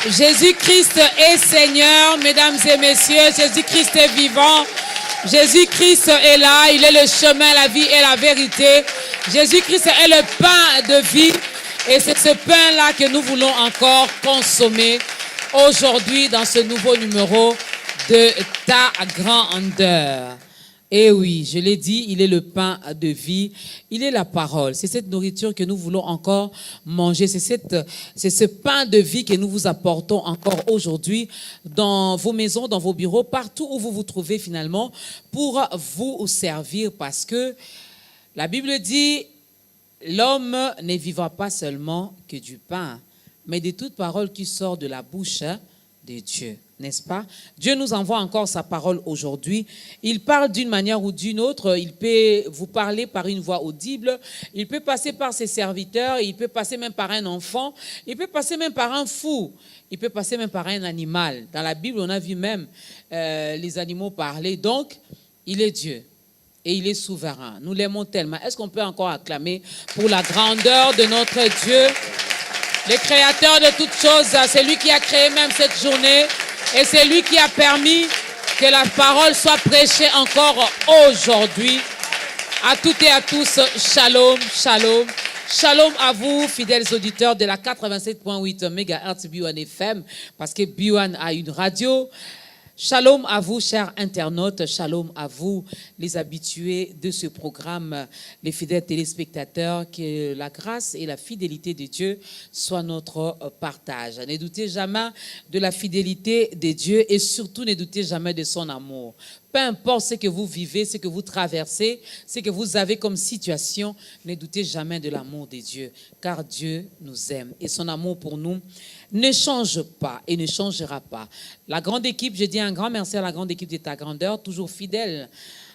Jésus-Christ est Seigneur, mesdames et messieurs. Jésus-Christ est vivant. Jésus-Christ est là. Il est le chemin, la vie et la vérité. Jésus-Christ est le pain de vie. Et c'est ce pain-là que nous voulons encore consommer aujourd'hui dans ce nouveau numéro de Ta Grandeur. Et oui, je l'ai dit, il est le pain de vie, il est la parole. C'est cette nourriture que nous voulons encore manger. C'est ce pain de vie que nous vous apportons encore aujourd'hui dans vos maisons, dans vos bureaux, partout où vous vous trouvez finalement, pour vous servir. Parce que la Bible dit, l'homme ne vivra pas seulement que du pain, mais de toute parole qui sort de la bouche de Dieu. N'est-ce pas? Dieu nous envoie encore sa parole aujourd'hui. Il parle d'une manière ou d'une autre. Il peut vous parler par une voix audible. Il peut passer par ses serviteurs. Il peut passer même par un enfant. Il peut passer même par un fou. Il peut passer même par un animal. Dans la Bible, on a vu même les animaux parler. Donc, il est Dieu. Et il est souverain. Nous l'aimons tellement. Est-ce qu'on peut encore acclamer pour la grandeur de notre Dieu, le créateur de toutes choses? C'est lui qui a créé même cette journée. Et c'est lui qui a permis que la parole soit prêchée encore aujourd'hui. À toutes et à tous, shalom, shalom. Shalom à vous, fidèles auditeurs de la 87.8 MHz B1 FM, parce que B1 a une radio. Shalom à vous, chers internautes. Shalom à vous, les habitués de ce programme, les fidèles téléspectateurs. Que la grâce et la fidélité de Dieu soient notre partage. Ne doutez jamais de la fidélité de Dieu et surtout ne doutez jamais de son amour. Peu importe ce que vous vivez, ce que vous traversez, ce que vous avez comme situation, ne doutez jamais de l'amour de Dieu, car Dieu nous aime et son amour pour nous ne change pas et ne changera pas. La grande équipe, je dis un grand merci à la grande équipe de Ta Grandeur, toujours fidèle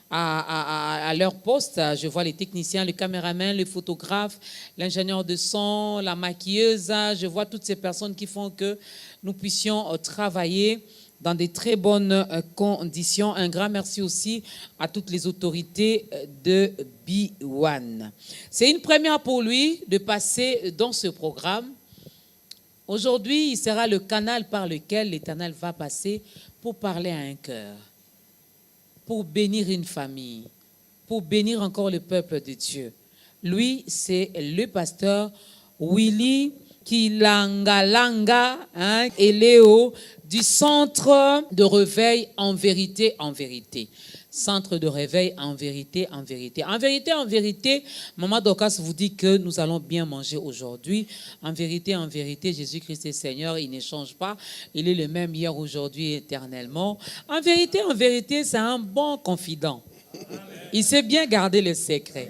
à leur poste. Je vois les techniciens, le caméraman, le photographe, l'ingénieur de son, la maquilleuse. Je vois toutes ces personnes qui font que nous puissions travailler dans des très bonnes conditions. Un grand merci aussi à toutes les autorités de B1. C'est une première pour lui de passer dans ce programme. Aujourd'hui, il sera le canal par lequel l'Éternel va passer pour parler à un cœur, pour bénir une famille, pour bénir encore le peuple de Dieu. Lui, c'est le pasteur Willy Kilangalanga et Léo du Centre de Réveil en vérité, en vérité. Centre de réveil en vérité, en vérité. En vérité, en vérité, Maman Dorcas vous dit que nous allons bien manger aujourd'hui. En vérité, Jésus-Christ est Seigneur, il ne change pas. Il est le même hier, aujourd'hui, éternellement. En vérité, c'est un bon confident. Il sait bien garder les secrets.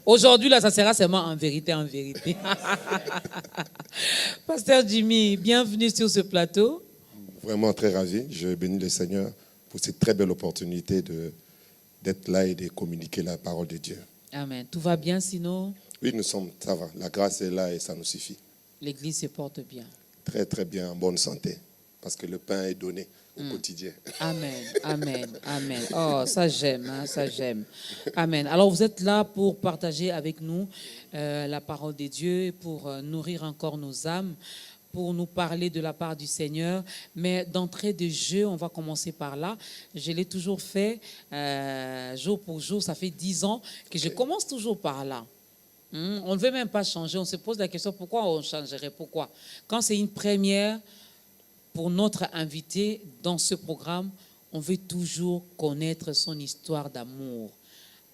Aujourd'hui, là, ça sera seulement en vérité, en vérité. Pasteur Jimmy, bienvenue sur ce plateau. Vraiment très ravi. Je bénis le Seigneur pour cette très belle opportunité d'être là et de communiquer la parole de Dieu. Amen. Tout va bien sinon? Oui, ça va. La grâce est là et ça nous suffit. L'Église se porte bien. Très, très bien, en bonne santé. Parce que le pain est donné au quotidien. Amen, amen, amen. Oh, ça j'aime, ça j'aime. Amen. Alors vous êtes là pour partager avec nous la parole de Dieu, pour nourrir encore nos âmes, pour nous parler de la part du Seigneur. Mais d'entrée de jeu, on va commencer par là. Je l'ai toujours fait jour pour jour. Ça fait 10 ans que je commence toujours par là. On ne veut même pas changer. On se pose la question, pourquoi on changerait? Pourquoi? Quand c'est une première pour notre invité dans ce programme, on veut toujours connaître son histoire d'amour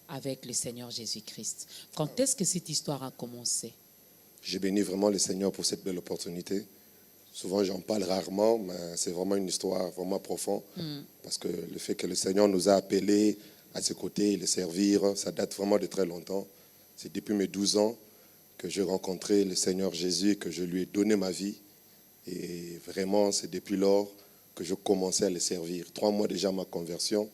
avec le Seigneur Jésus-Christ. Quand est-ce que cette histoire a commencé? J'ai béni vraiment le Seigneur pour cette belle opportunité. Souvent, j'en parle rarement, mais c'est vraiment une histoire vraiment profonde. Parce que le fait que le Seigneur nous a appelés à ses côtés et le servir, ça date vraiment de très longtemps. C'est depuis mes 12 ans que j'ai rencontré le Seigneur Jésus, que je lui ai donné ma vie. Et vraiment, c'est depuis lors que je commençais à le servir. 3 mois déjà ma conversion,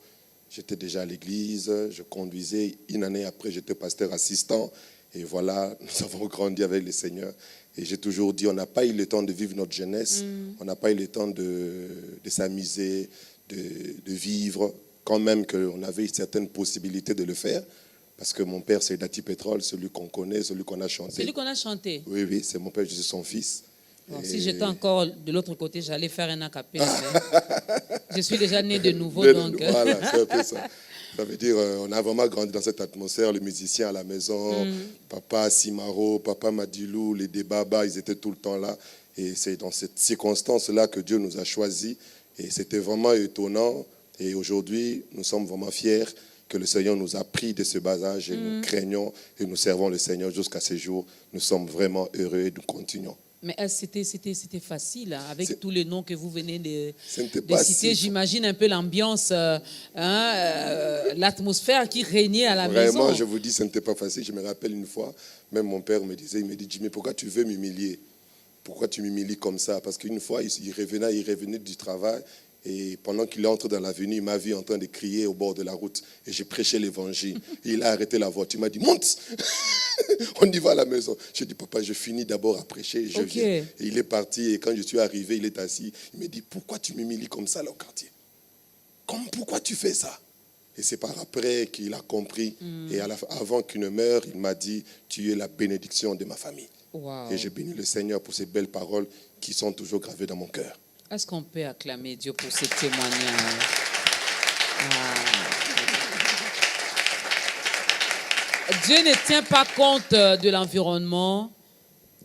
j'étais déjà à l'église, je conduisais. 1 année après, j'étais pasteur assistant. Et voilà, nous avons grandi avec le Seigneur. Et j'ai toujours dit, on n'a pas eu le temps de vivre notre jeunesse. On n'a pas eu le temps de s'amuser, de vivre, quand même qu'on avait certaines possibilités de le faire. Parce que mon père, c'est Dati Pétrole, celui qu'on connaît, celui qu'on a chanté. Celui qu'on a chanté. Oui, c'est mon père, je suis son fils. Bon, si j'étais encore de l'autre côté, j'allais faire un acapella. Je suis déjà né de nouveau, donc. Voilà, c'est un peu ça. Ça veut dire, on a vraiment grandi dans cette atmosphère, les musiciens à la maison, papa Simaro, papa Madilou, les Debaba, ils étaient tout le temps là. Et c'est dans cette circonstance-là que Dieu nous a choisis. Et c'était vraiment étonnant. Et aujourd'hui, nous sommes vraiment fiers que le Seigneur nous a pris de ce bas âge et nous craignons et nous servons le Seigneur jusqu'à ce jour. Nous sommes vraiment heureux et nous continuons. Mais c'était facile, hein, avec tous les noms que vous venez de Si... citer. J'imagine un peu l'ambiance, l'atmosphère qui régnait à la maison. Vraiment, je vous dis, ce n'était pas facile. Je me rappelle une fois, même mon père me disait, il me dit, Jimmy, pourquoi tu veux m'humilier? Pourquoi tu m'humilies comme ça? Parce qu'une fois, il revenait du travail. Et pendant qu'il entre dans l'avenue, il m'a vu en train de crier au bord de la route. Et j'ai prêché l'évangile. Et il a arrêté la voiture. Il m'a dit, monte. On y va à la maison. J'ai dit, papa, je finis d'abord à prêcher. Et je viens. Et il est parti. Et quand je suis arrivé, il est assis. Il me dit, pourquoi tu m'humilies comme ça là au quartier? Pourquoi tu fais ça? Et c'est par après qu'il a compris. Et avant qu'il ne meure, il m'a dit, tu es la bénédiction de ma famille. Wow. Et je bénis le Seigneur pour ces belles paroles qui sont toujours gravées dans mon cœur. Est-ce qu'on peut acclamer Dieu pour ce témoignage? Dieu ne tient pas compte de l'environnement,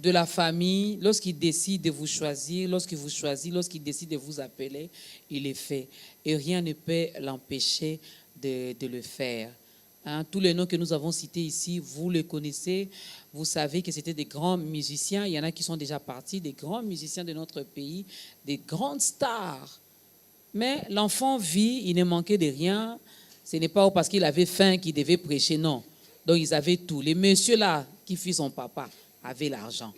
de la famille. Lorsqu'il décide de vous choisir, lorsqu'il vous choisit, lorsqu'il décide de vous appeler, il est fait. Et rien ne peut l'empêcher de le faire. Hein, tous les noms que nous avons cités ici, vous les connaissez. Vous savez que c'était des grands musiciens. Il y en a qui sont déjà partis, des grands musiciens de notre pays, des grandes stars. Mais l'enfant vit, il ne manquait de rien. Ce n'est pas parce qu'il avait faim qu'il devait prêcher, non. Donc ils avaient tout. Les messieurs là, qui fut son papa, avaient l'argent.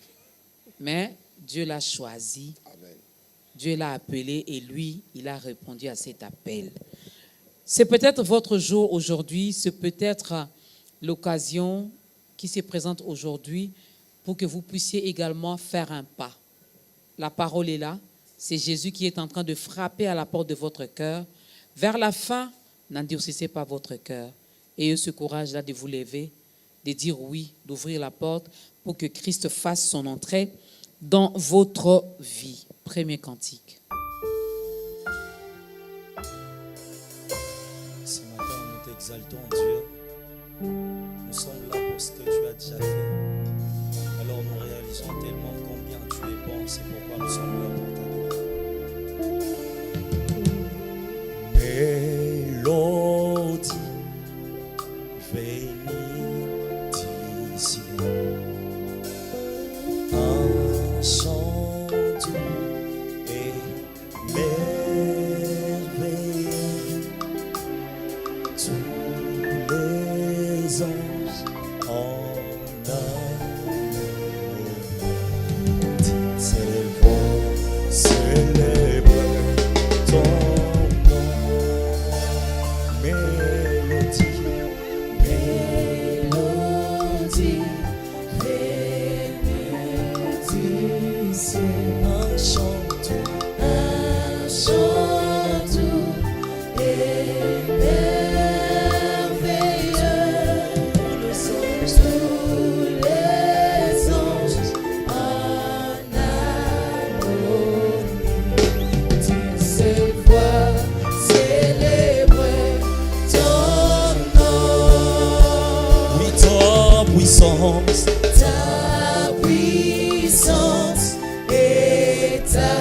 Mais Dieu l'a choisi. Amen. Dieu l'a appelé et lui, il a répondu à cet appel. C'est peut-être votre jour aujourd'hui, c'est peut-être l'occasion qui se présente aujourd'hui pour que vous puissiez également faire un pas. La parole est là, c'est Jésus qui est en train de frapper à la porte de votre cœur. Vers la fin, n'endurcissez pas votre cœur. Ayez ce courage-là de vous lever, de dire oui, d'ouvrir la porte pour que Christ fasse son entrée dans votre vie. Premier cantique. Ce matin, nous t'exaltons, Dieu. Nous sommes là pour ce que tu as déjà fait. Alors nous réalisons tellement combien tu es bon. C'est pourquoi nous sommes là pour t'adorer. Mélodie bénédiction. Un chant doux et merveilleux. Tous les anges en harmonie. Ces voix célèbrent ton nom. Mélodie, mélodie, bénédiction. Un chant doux et merveilleux. Tous les anges en harmonie. Ces voix célèbrent ton nom. Oui, ta puissance et ta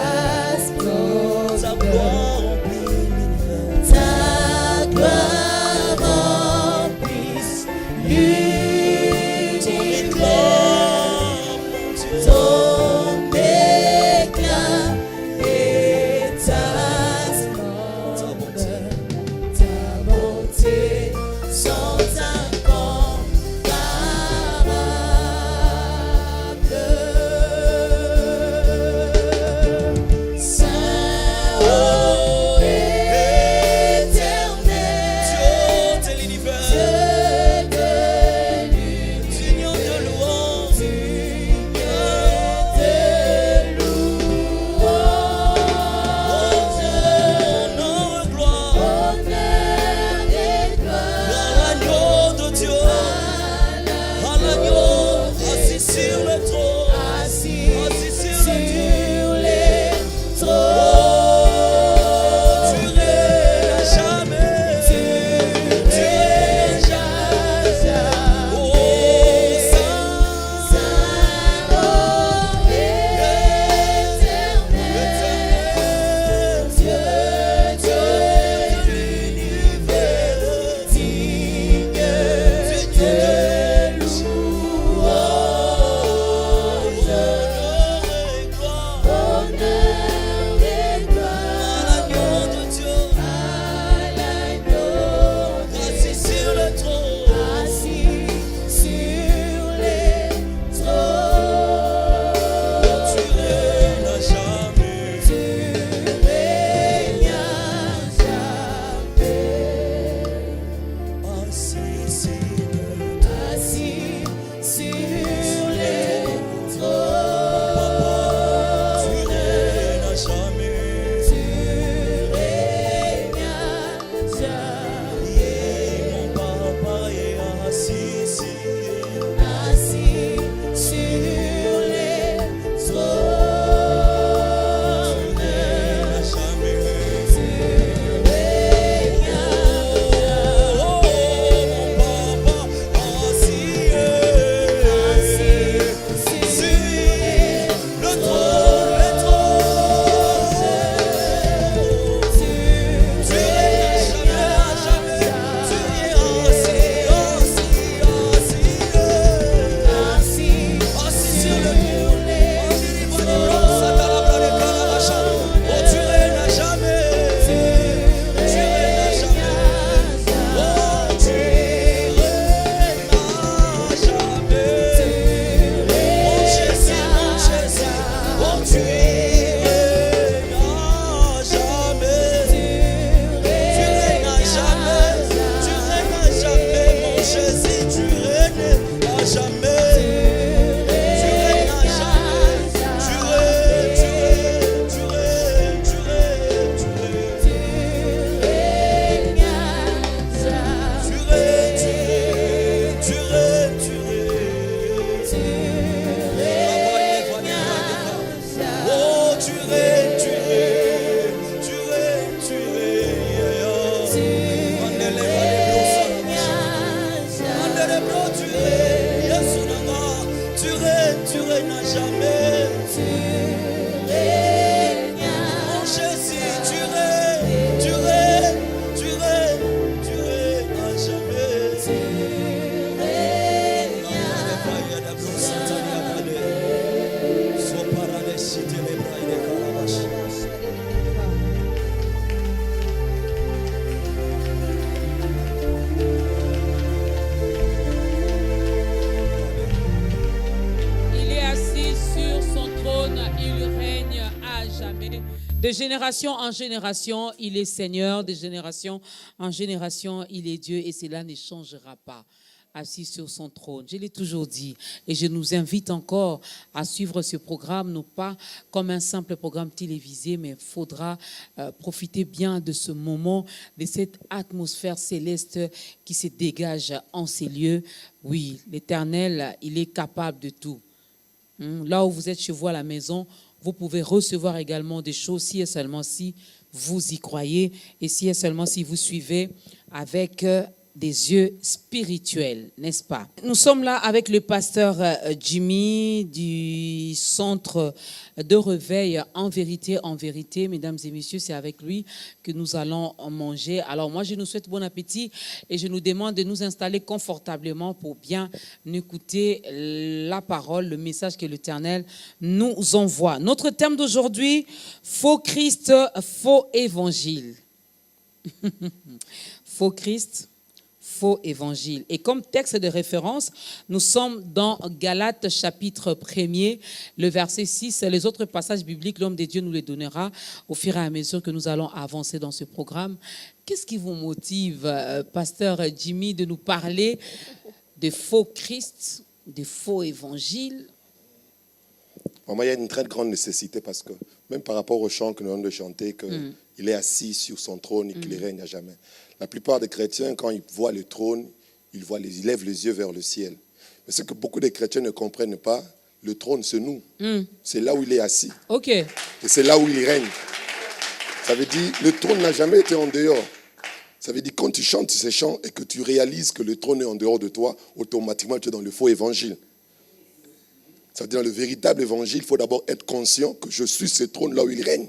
proclamer. De génération en génération, il est Seigneur. De génération en génération, il est Dieu. Et cela ne changera pas. Assis sur son trône. Je l'ai toujours dit. Et je nous invite encore à suivre ce programme, non pas comme un simple programme télévisé, mais il faudra profiter bien de ce moment, de cette atmosphère céleste qui se dégage en ces lieux. Oui, l'Éternel, il est capable de tout. Là où vous êtes chez vous à la maison, vous pouvez recevoir également des choses si et seulement si vous y croyez et si et seulement si vous suivez avec des yeux spirituels, n'est-ce pas? Nous sommes là avec le pasteur Jimmy du centre de réveil En vérité, mesdames et messieurs, c'est avec lui que nous allons manger. Alors moi, je nous souhaite bon appétit et je nous demande de nous installer confortablement pour bien écouter la parole, le message que l'Éternel nous envoie. Notre thème d'aujourd'hui, faux Christ, faux évangile. Faux Christ, faux évangile. Et comme texte de référence, nous sommes dans Galates chapitre 1er, le verset 6. Les autres passages bibliques, l'homme de Dieu nous les donnera au fur et à mesure que nous allons avancer dans ce programme. Qu'est-ce qui vous motive, pasteur Jimmy, de nous parler de faux Christ, de faux évangile? Pour moi, il y a une très grande nécessité parce que même par rapport au chant que nous venons de chanter, qu'il est assis sur son trône et qu'il règne à jamais. La plupart des chrétiens, quand ils voient le trône, ils lèvent les yeux vers le ciel. Mais ce que beaucoup de chrétiens ne comprennent pas, le trône, c'est nous. C'est là où il est assis. Ok. Et c'est là où il règne. Ça veut dire, le trône n'a jamais été en dehors. Ça veut dire, quand tu chantes ces chants et que tu réalises que le trône est en dehors de toi, automatiquement, tu es dans le faux évangile. Ça veut dire, dans le véritable évangile, il faut d'abord être conscient que je suis ce trône là où il règne.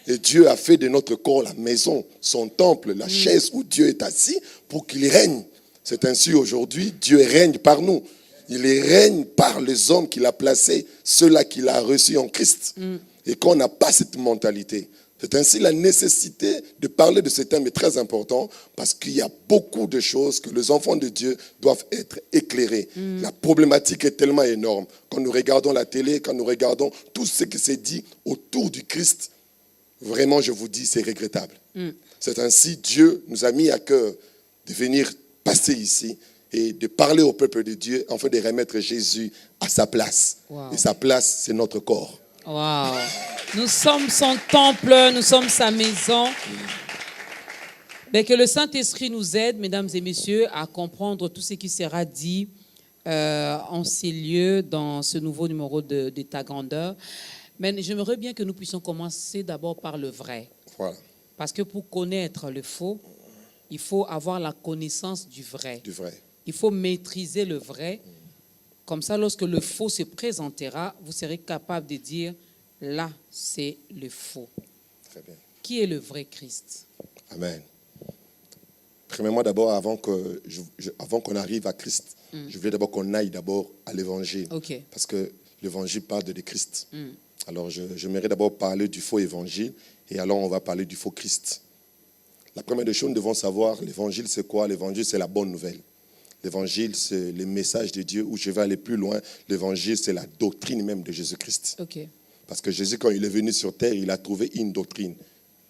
Et Dieu a fait de notre corps la maison, son temple, la chaise où Dieu est assis pour qu'il règne. C'est ainsi aujourd'hui, Dieu règne par nous. Il règne par les hommes qu'il a placés, ceux-là qu'il a reçus en Christ. Et quand on n'a pas cette mentalité, c'est ainsi la nécessité de parler de ce thème est très important parce qu'il y a beaucoup de choses que les enfants de Dieu doivent être éclairés. La problématique est tellement énorme. Quand nous regardons la télé, quand nous regardons tout ce qui s'est dit autour du Christ, vraiment, je vous dis, c'est regrettable. C'est ainsi, Dieu nous a mis à cœur de venir passer ici et de parler au peuple de Dieu, afin de remettre Jésus à sa place. Wow. Et sa place, c'est notre corps. Wow. Nous sommes son temple, nous sommes sa maison. Mais que le Saint-Esprit nous aide, mesdames et messieurs, à comprendre tout ce qui sera dit en ces lieux, dans ce nouveau numéro de Ta Grandeur. Mais j'aimerais bien que nous puissions commencer d'abord par le vrai. Voilà. Parce que pour connaître le faux, il faut avoir la connaissance du vrai. Du vrai. Il faut maîtriser le vrai. Comme ça, lorsque le faux se présentera, vous serez capable de dire, là, c'est le faux. Très bien. Qui est le vrai Christ? Amen. Premièrement, d'abord, avant qu'on arrive à Christ, je voulais d'abord qu'on aille d'abord à l'évangile. Okay. Parce que l'évangile parle de Christ. Alors, j'aimerais d'abord parler du faux évangile et alors on va parler du faux Christ. La première des choses, nous devons savoir, l'évangile, c'est quoi? L'évangile, c'est la bonne nouvelle. L'évangile, c'est le message de Dieu, où je vais aller plus loin. L'évangile, c'est la doctrine même de Jésus-Christ. Okay. Parce que Jésus, quand il est venu sur terre, il a trouvé une doctrine.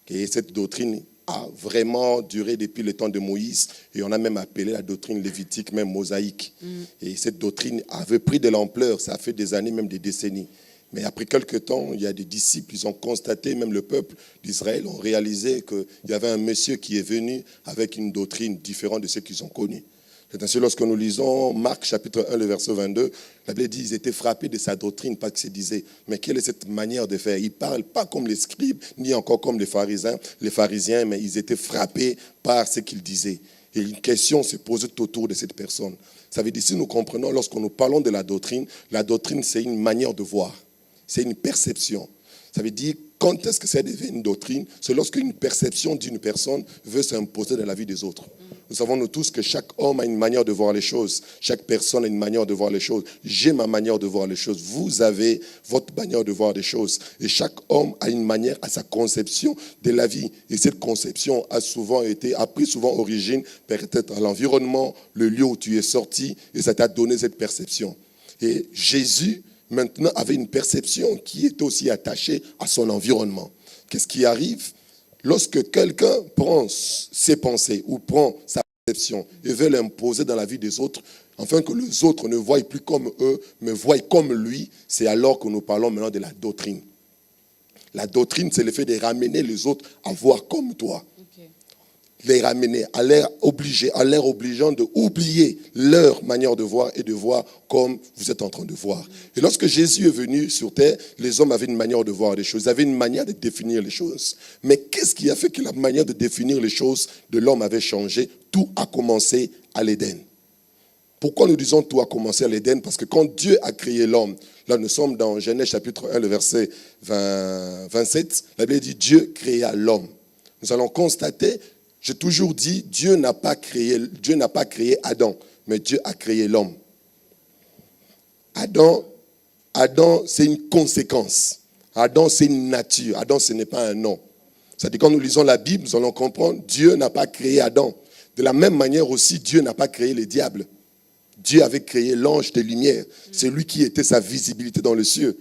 Et cette doctrine a vraiment duré depuis le temps de Moïse. Et on a même appelé la doctrine lévitique, même mosaïque. Et cette doctrine avait pris de l'ampleur. Ça a fait des années, même des décennies. Mais après quelques temps, il y a des disciples, ils ont constaté, même le peuple d'Israël ont réalisé qu'il y avait un monsieur qui est venu avec une doctrine différente de ce qu'ils ont connu. C'est ainsi, lorsque nous lisons Marc chapitre 1, le verset 22, la Bible dit qu'ils étaient frappés de sa doctrine, parce qu'ils se disaient, mais quelle est cette manière de faire? Ils ne parlent pas comme les scribes, ni encore comme les pharisiens, mais ils étaient frappés par ce qu'ils disaient. Et une question se posait autour de cette personne. Ça veut dire, si nous comprenons, lorsque nous parlons de la doctrine, c'est une manière de voir. C'est une perception. Ça veut dire, quand est-ce que ça devient une doctrine? C'est lorsqu'une perception d'une personne veut s'imposer dans la vie des autres. Nous savons nous tous que chaque homme a une manière de voir les choses. Chaque personne a une manière de voir les choses. J'ai ma manière de voir les choses. Vous avez votre manière de voir les choses. Et chaque homme a une manière à sa conception de la vie. Et cette conception a pris souvent origine peut-être à l'environnement, le lieu où tu es sorti, et ça t'a donné cette perception. Et Jésus maintenant avait une perception qui était aussi attachée à son environnement. Qu'est-ce qui arrive? Lorsque quelqu'un prend ses pensées ou prend sa perception et veut l'imposer dans la vie des autres, afin que les autres ne voient plus comme eux, mais voient comme lui, c'est alors que nous parlons maintenant de la doctrine. La doctrine, c'est le fait de ramener les autres à voir comme toi. Okay. Les ramener, à l'air obligeant d'oublier leur manière de voir et de voir comme vous êtes en train de voir. Et lorsque Jésus est venu sur terre, les hommes avaient une manière de voir les choses, ils avaient une manière de définir les choses. Mais qu'est-ce qui a fait que la manière de définir les choses de l'homme avait changé? Tout a commencé à l'Éden. Pourquoi nous disons tout a commencé à l'Éden? Parce que quand Dieu a créé l'homme, là nous sommes dans Genèse chapitre 1, le verset 27, la Bible dit Dieu créa l'homme. Nous allons constater, j'ai toujours dit, Dieu n'a pas créé Adam, mais Dieu a créé l'homme. Adam, c'est une conséquence. Adam, c'est une nature. Adam, ce n'est pas un nom. C'est-à-dire quand nous lisons la Bible, nous allons comprendre, Dieu n'a pas créé Adam. De la même manière aussi, Dieu n'a pas créé les diables. Dieu avait créé l'ange de lumière. C'est lui qui était sa visibilité dans le ciel.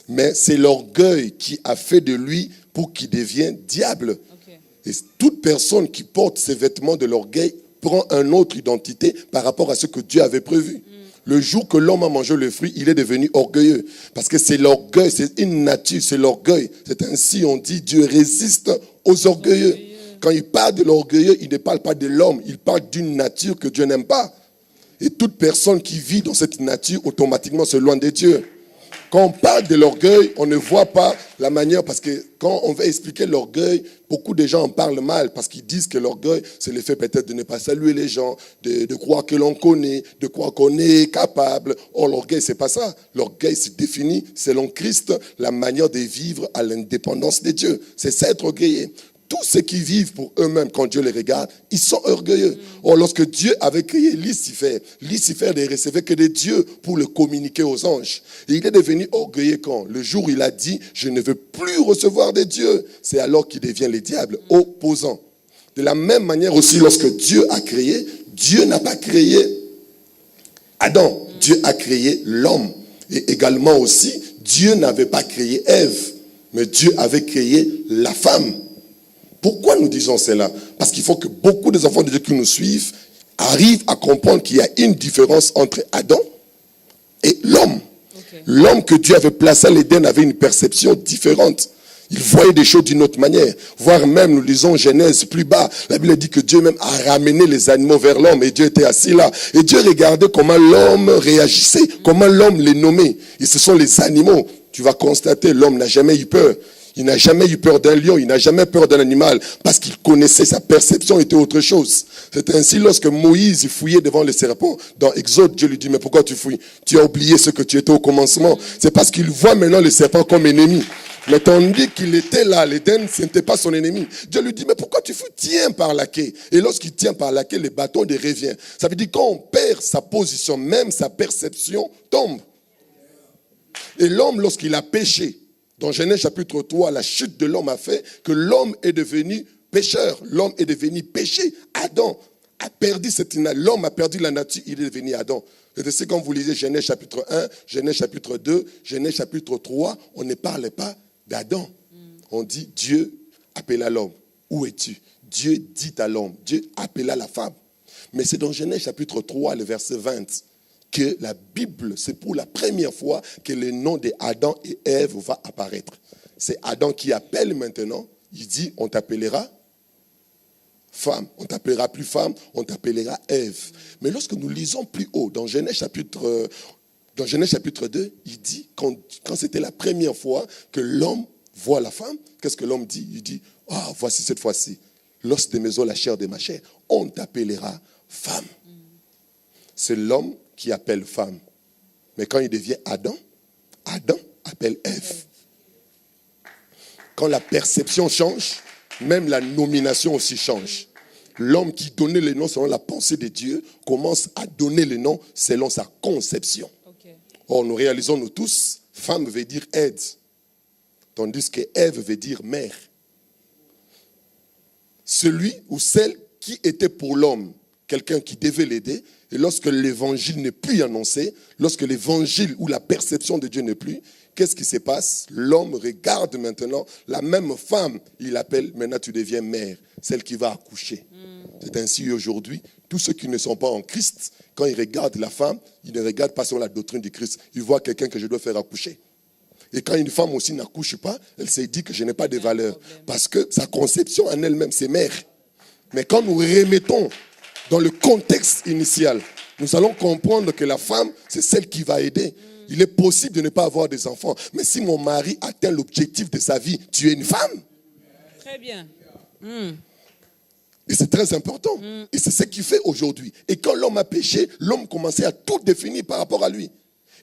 Mais c'est l'orgueil qui a fait de lui pour qu'il devienne diable. Okay. Et toute personne qui porte ces vêtements de l'orgueil prend une autre identité par rapport à ce que Dieu avait prévu. Le jour que l'homme a mangé le fruit, il est devenu orgueilleux. Parce que c'est l'orgueil, c'est une nature, c'est l'orgueil. C'est ainsi on dit Dieu résiste aux orgueilleux. Quand il parle de l'orgueilleux, il ne parle pas de l'homme, il parle d'une nature que Dieu n'aime pas. Et toute personne qui vit dans cette nature, automatiquement, se loin de Dieu. Quand on parle de l'orgueil, on ne voit pas la manière, parce que quand on va expliquer l'orgueil, beaucoup de gens en parlent mal, parce qu'ils disent que l'orgueil, c'est le fait peut-être de ne pas saluer les gens, de croire que l'on connaît, de croire qu'on est capable. Or, l'orgueil, c'est pas ça. L'orgueil se définit, selon Christ, la manière de vivre à l'indépendance de Dieu. C'est ça, être orgueilleux. Tous ceux qui vivent pour eux-mêmes, quand Dieu les regarde, ils sont orgueilleux. Or, lorsque Dieu avait créé Lucifer ne recevait que des dieux pour le communiquer aux anges. Et il est devenu orgueilleux quand? Le jour où il a dit, je ne veux plus recevoir des dieux. C'est alors qu'il devient le diable, opposant. De la même manière aussi, lorsque Dieu a créé, Dieu n'a pas créé Adam. Dieu a créé l'homme. Et également aussi, Dieu n'avait pas créé Ève, mais Dieu avait créé la femme. Pourquoi nous disons cela? Parce qu'il faut que beaucoup des enfants de Dieu qui nous suivent arrivent à comprendre qu'il y a une différence entre Adam et l'homme. Okay. L'homme que Dieu avait placé à l'Éden avait une perception différente. Il voyait des choses d'une autre manière. Voire même, nous lisons Genèse plus bas, la Bible dit que Dieu même a ramené les animaux vers l'homme et Dieu était assis là. Et Dieu regardait comment l'homme réagissait, comment l'homme les nommait. Et ce sont les animaux. Tu vas constater, l'homme n'a jamais eu peur. Il n'a jamais eu peur d'un lion, il n'a jamais peur d'un animal, parce qu'il connaissait, sa perception était autre chose. C'est ainsi lorsque Moïse fouillait devant le serpent, dans Exode, Dieu lui dit, mais pourquoi tu fouilles? Tu as oublié ce que tu étais au commencement. C'est parce qu'il voit maintenant le serpent comme ennemi. Mais tandis qu'il était là, l'Éden, ce n'était pas son ennemi. Dieu lui dit, mais pourquoi tu fouilles? Tiens par la queue. Et lorsqu'il tient par la queue, le bâton de revient. Ça veut dire quand on perd sa position, même sa perception tombe. Et l'homme, lorsqu'il a péché, dans Genèse chapitre 3, la chute de l'homme a fait que l'homme est devenu pécheur. L'homme est devenu péché. Adam a perdu l'homme a perdu la nature, il est devenu Adam. C'est quand vous lisez Genèse chapitre 1, Genèse chapitre 2, Genèse chapitre 3, on ne parle pas d'Adam. On dit Dieu appela l'homme. Où es-tu? Dieu dit à l'homme. Dieu appela la femme. Mais c'est dans Genèse chapitre 3, le verset 20, que la Bible, c'est pour la première fois que le nom d'Adam et Ève va apparaître. C'est Adam qui appelle maintenant. Il dit, on t'appellera femme. On t'appellera plus femme, on t'appellera Ève. Mais lorsque nous lisons plus haut, dans Genèse chapitre 2, il dit, quand c'était la première fois que l'homme voit la femme, qu'est-ce que l'homme dit? Il dit, voici cette fois-ci, l'os de mes os, la chair de ma chair, on t'appellera femme. C'est l'homme qui appelle femme. Mais quand il devient Adam, Adam appelle Ève. Quand la perception change, même la nomination aussi change. L'homme qui donnait les noms selon la pensée de Dieu commence à donner les noms selon sa conception. Okay. Or, nous réalisons, nous tous, femme veut dire aide, tandis que Ève veut dire mère. Celui ou celle qui était pour l'homme quelqu'un qui devait l'aider. Et lorsque l'évangile n'est plus annoncé, lorsque l'évangile ou la perception de Dieu n'est plus, qu'est-ce qui se passe? L'homme regarde maintenant la même femme, il appelle, maintenant tu deviens mère, celle qui va accoucher. C'est ainsi aujourd'hui, tous ceux qui ne sont pas en Christ, quand ils regardent la femme, ils ne regardent pas sur la doctrine du Christ. Ils voient quelqu'un que je dois faire accoucher. Et quand une femme aussi n'accouche pas, elle s'est dit que je n'ai pas de valeur. Parce que sa conception en elle-même, c'est mère. Mais quand nous remettons dans le contexte initial, nous allons comprendre que la femme, c'est celle qui va aider. Il est possible de ne pas avoir des enfants. Mais si mon mari atteint l'objectif de sa vie, tu es une femme. Très bien. Et c'est très important. Et c'est ce qu'il fait aujourd'hui. Et quand l'homme a péché, l'homme commençait à tout définir par rapport à lui.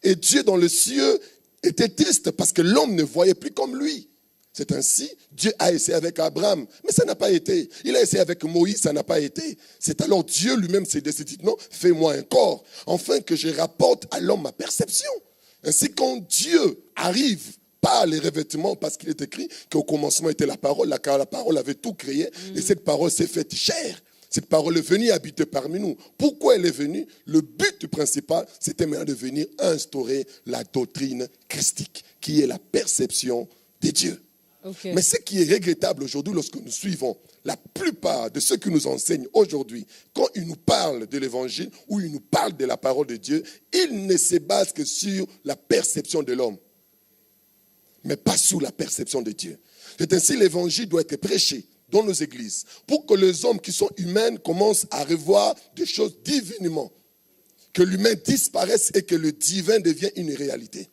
Et Dieu dans le ciel était triste parce que l'homme ne voyait plus comme lui. C'est ainsi, Dieu a essayé avec Abraham, mais ça n'a pas été. Il a essayé avec Moïse, ça n'a pas été. C'est alors Dieu lui-même s'est décidé, non, fais-moi un corps, afin que je rapporte à l'homme ma perception. Ainsi, quand Dieu arrive par les revêtements, parce qu'il est écrit qu'au commencement était la parole, car la parole avait tout créé, et cette parole s'est faite chair. Cette parole est venue habiter parmi nous. Pourquoi elle est venue? Le but principal, c'était maintenant de venir instaurer la doctrine christique, qui est la perception de Dieu. Okay. Mais ce qui est regrettable aujourd'hui, lorsque nous suivons la plupart de ceux qui nous enseignent aujourd'hui, quand ils nous parlent de l'évangile ou ils nous parlent de la parole de Dieu, ils ne se basent que sur la perception de l'homme, mais pas sur la perception de Dieu. C'est ainsi l'évangile doit être prêché dans nos églises pour que les hommes qui sont humains commencent à revoir des choses divinement, que l'humain disparaisse et que le divin devienne une réalité.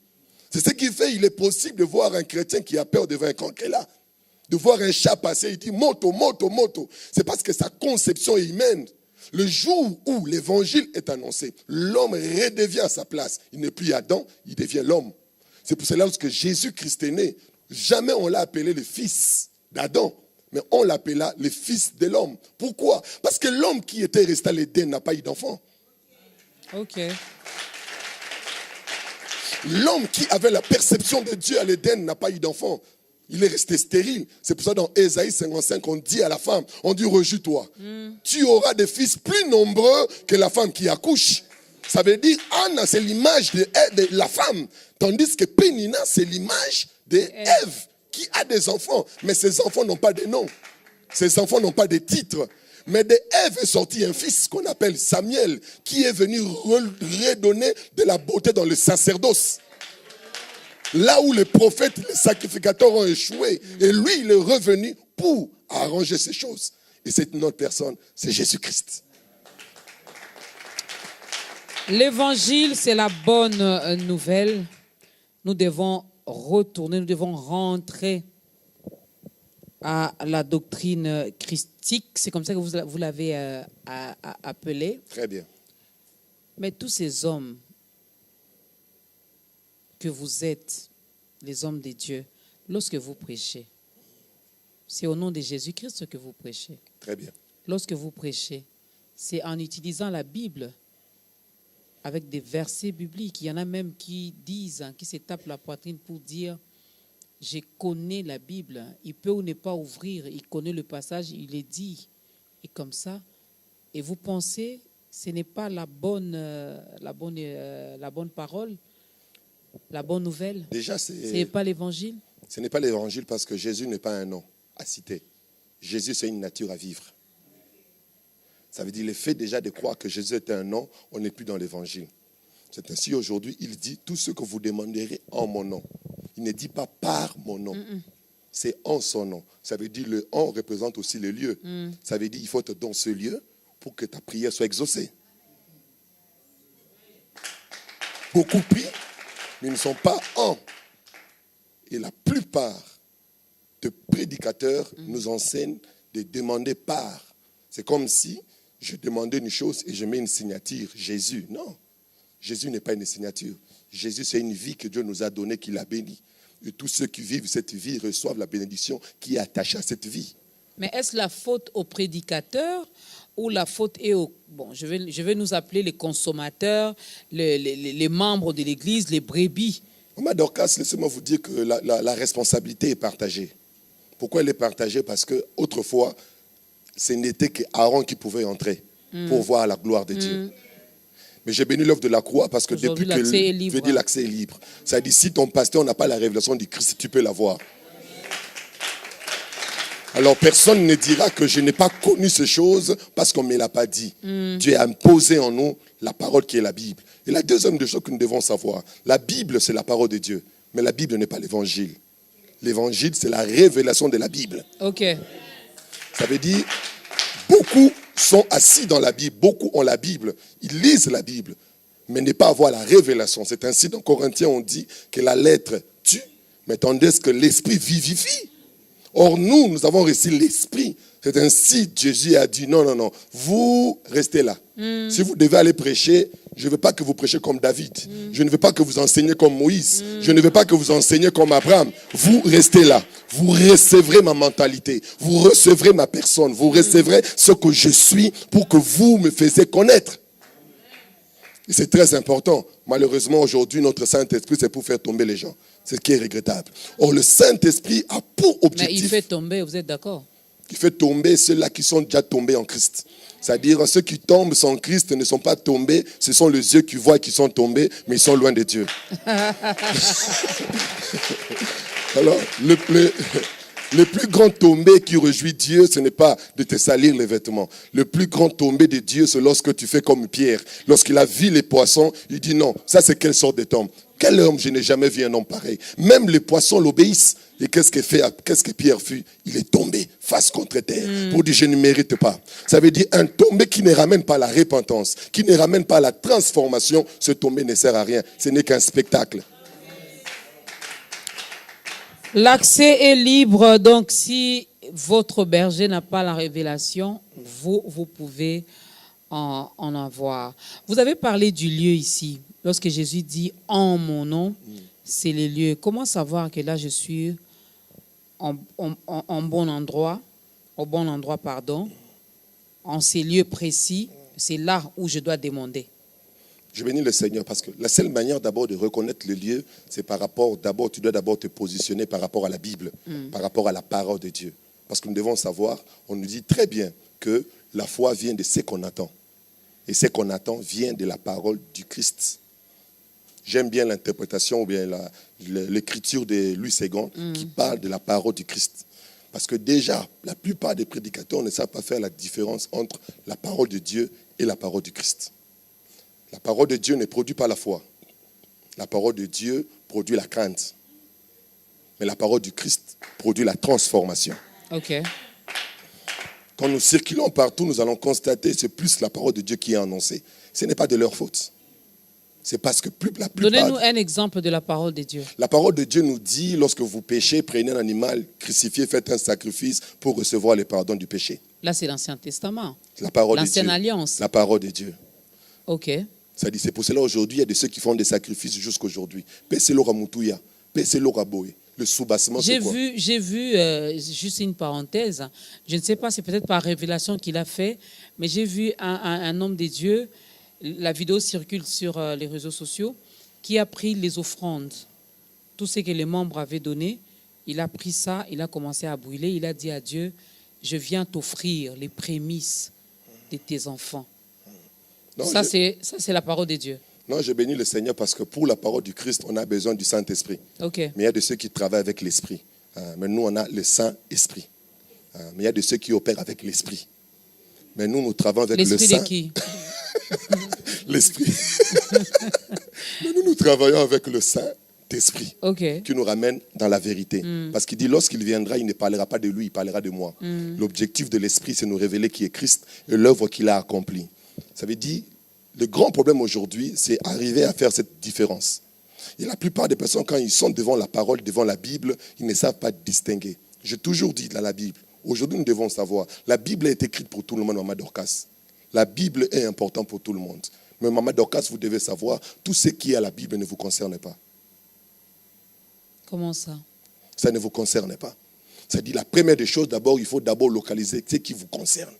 C'est ce qui fait, il est possible de voir un chrétien qui a peur devant un cancréla, de voir un chat passer, il dit moto, moto, moto. C'est parce que sa conception est humaine. Le jour où l'évangile est annoncé, l'homme redevient à sa place. Il n'est plus Adam, il devient l'homme. C'est pour cela que Jésus-Christ est né. Jamais on l'a appelé le fils d'Adam, mais on l'appela le fils de l'homme. Pourquoi? Parce que l'homme qui était resté à l'Éden n'a pas eu d'enfant. Ok. L'homme qui avait la perception de Dieu à l'Éden n'a pas eu d'enfant. Il est resté stérile. C'est pour ça dans Ésaïe 55, on dit à la femme, on dit rejouis-toi. Tu auras des fils plus nombreux que la femme qui accouche. Ça veut dire, Anna, c'est l'image de la femme. Tandis que Pénina, c'est l'image d'Ève qui a des enfants. Mais ces enfants n'ont pas de nom. Ces enfants n'ont pas de titre. Mais de Ève est sorti un fils qu'on appelle Samuel, qui est venu redonner de la beauté dans le sacerdoce. Là où les prophètes, les sacrificateurs ont échoué. Et lui, il est revenu pour arranger ces choses. Et cette autre personne, c'est Jésus-Christ. L'évangile, c'est la bonne nouvelle. Nous devons retourner, nous devons rentrer à la doctrine christique. C'est comme ça que vous l'avez appelé. Très bien. Mais tous ces hommes que vous êtes, les hommes de Dieu, lorsque vous prêchez, c'est au nom de Jésus-Christ que vous prêchez. Très bien. Lorsque vous prêchez, c'est en utilisant la Bible avec des versets bibliques. Il y en a même qui disent, qui se tapent la poitrine pour dire « Je connais la Bible ». Il peut ou ne pas ouvrir, il connaît le passage, il est dit. Et comme ça, et vous pensez, ce n'est pas la bonne parole, la bonne nouvelle. Déjà, ce n'est pas l'évangile. Ce n'est pas l'évangile parce que Jésus n'est pas un nom à citer. Jésus, c'est une nature à vivre. Ça veut dire le fait déjà de croire que Jésus est un nom, on n'est plus dans l'évangile. C'est ainsi aujourd'hui, il dit tout ce que vous demanderez en mon nom. Il ne dit pas par mon nom. C'est en son nom. Ça veut dire le en représente aussi le lieu. Ça veut dire il faut être dans ce lieu pour que ta prière soit exaucée. Beaucoup prient, mais ils ne sont pas en. Et la plupart de prédicateurs nous enseignent de demander par. C'est comme si je demandais une chose et je mets une signature. Jésus, non. Jésus n'est pas une signature. Jésus, c'est une vie que Dieu nous a donnée, qu'il a bénie. Et tous ceux qui vivent cette vie reçoivent la bénédiction qui est attachée à cette vie. Mais est-ce la faute aux prédicateurs ou la faute est aux... Bon, je vais nous appeler les consommateurs, les membres de l'Église, les brebis. Maman Dorcas, laissez-moi vous dire que la responsabilité est partagée. Pourquoi elle est partagée? Parce qu'autrefois, ce n'était qu'Aaron qui pouvait entrer. pour voir la gloire de Dieu. Mais j'ai béni l'œuvre de la croix parce que Aujourd'hui, depuis que l'accès est libre. je dis l'accès est libre. Ça dit si ton pasteur n'a pas la révélation du Christ, tu peux l'avoir. Alors personne ne dira que je n'ai pas connu ces choses parce qu'on ne me l'a pas dit. Dieu a imposé en nous la parole qui est la Bible. Et la deuxième des choses que nous devons savoir, la Bible c'est la parole de Dieu, mais la Bible n'est pas l'évangile. L'évangile c'est la révélation de la Bible. Ok. Ça veut dire, beaucoup sont assis dans la Bible, beaucoup ont la Bible, ils lisent la Bible, mais ne pas avoir la révélation. C'est ainsi dans Corinthiens on dit que la lettre tue, mais tandis que l'esprit vivifie. Or nous avons reçu l'esprit. C'est ainsi Jésus a dit non, vous restez là. Si vous devez aller prêcher, je ne veux pas que vous prêchiez comme David. Je ne veux pas que vous enseignez comme Moïse. Je ne veux pas que vous enseigniez comme Abraham. Vous restez là. Vous recevrez ma mentalité. Vous recevrez ma personne. Vous recevrez ce que je suis pour que vous me fassiez connaître. Et c'est très important. Malheureusement, aujourd'hui, notre Saint-Esprit, c'est pour faire tomber les gens. C'est ce qui est regrettable. Or, le Saint-Esprit a pour objectif... Mais il fait tomber, vous êtes d'accord? Il fait tomber ceux-là qui sont déjà tombés en Christ. C'est-à-dire, ceux qui tombent sans Christ ne sont pas tombés. Ce sont les yeux qui voient qu'ils sont tombés, mais ils sont loin de Dieu. Alors, le plus grand tombé qui réjouit Dieu, ce n'est pas de te salir les vêtements. Le plus grand tombé de Dieu, c'est lorsque tu fais comme Pierre. Lorsqu'il a vu les poissons, il dit non, ça c'est quelle sorte de tombe? Quel homme, je n'ai jamais vu un homme pareil. Même les poissons l'obéissent. Et qu'est-ce que Pierre fut? Il est tombé face contre terre pour dire je ne mérite pas. Ça veut dire un tombé qui ne ramène pas la repentance, qui ne ramène pas la transformation. Ce tombé ne sert à rien. Ce n'est qu'un spectacle. L'accès est libre, donc si votre berger n'a pas la révélation, vous pouvez en avoir. Vous avez parlé du lieu ici. Lorsque Jésus dit « en mon nom », c'est les lieux. Comment savoir que là je suis en bon endroit, au bon endroit, en ces lieux précis, c'est là où je dois demander. Je bénis le Seigneur parce que la seule manière d'abord de reconnaître le lieu, c'est par rapport, tu dois d'abord te positionner par rapport à la Bible, par rapport à la parole de Dieu. Parce que nous devons savoir, on nous dit très bien que la foi vient de ce qu'on attend. Et ce qu'on attend vient de la parole du Christ. J'aime bien l'interprétation ou bien l'écriture de Louis II qui parle de la parole du Christ. Parce que déjà, la plupart des prédicateurs ne savent pas faire la différence entre la parole de Dieu et la parole du Christ. La parole de Dieu ne produit pas la foi. La parole de Dieu produit la crainte. Mais la parole du Christ produit la transformation. Ok. Quand nous circulons partout, nous allons constater que c'est plus la parole de Dieu qui est annoncée. Ce n'est pas de leur faute. C'est parce que la plupart... Donnez-nous un exemple de la parole de Dieu. La parole de Dieu nous dit, lorsque vous péchez, prenez un animal, crucifiez, faites un sacrifice pour recevoir le pardon du péché. Là, c'est l'Ancien Testament. La parole de Dieu. L'Ancienne Alliance. La parole de Dieu. Ok. Ça dit, c'est pour cela aujourd'hui, il y a de ceux qui font des sacrifices jusqu'aujourd'hui. Peselo Ramutouya, Peselo Raboé. Le soubassement, c'est quoi? J'ai vu, juste une parenthèse, je ne sais pas, c'est peut-être par révélation qu'il a fait, mais j'ai vu un homme de Dieu, la vidéo circule sur les réseaux sociaux, qui a pris les offrandes, tout ce que les membres avaient donné, il a pris ça, il a commencé à brûler, il a dit à Dieu, je viens t'offrir les prémices de tes enfants. Non, ça, c'est la parole de Dieu. Non, je bénis le Seigneur parce que pour la parole du Christ, on a besoin du Saint-Esprit. Okay. Mais il y a de ceux qui travaillent avec l'Esprit. Mais nous, on a le Saint-Esprit. Mais il y a de ceux qui opèrent avec l'Esprit. Mais nous, nous travaillons avec le Saint. L'Esprit de qui? L'Esprit. Mais nous travaillons avec le Saint-Esprit. Okay. Qui nous ramène dans la vérité. Parce qu'il dit, lorsqu'il viendra, il ne parlera pas de lui, il parlera de moi. L'objectif de l'Esprit, c'est de nous révéler qui est Christ et l'œuvre qu'il a accomplie. Ça veut dire, le grand problème aujourd'hui, c'est arriver à faire cette différence. Et la plupart des personnes, quand ils sont devant la parole, devant la Bible, ils ne savent pas distinguer. J'ai toujours dit dans la Bible, aujourd'hui nous devons savoir, la Bible est écrite pour tout le monde, Maman Dorcas. La Bible est importante pour tout le monde. Mais Maman Dorcas, vous devez savoir, tout ce qui est à la Bible ne vous concerne pas. Comment ça? Ça ne vous concerne pas. Ça dit, la première des choses, d'abord, il faut d'abord localiser ce qui vous concerne.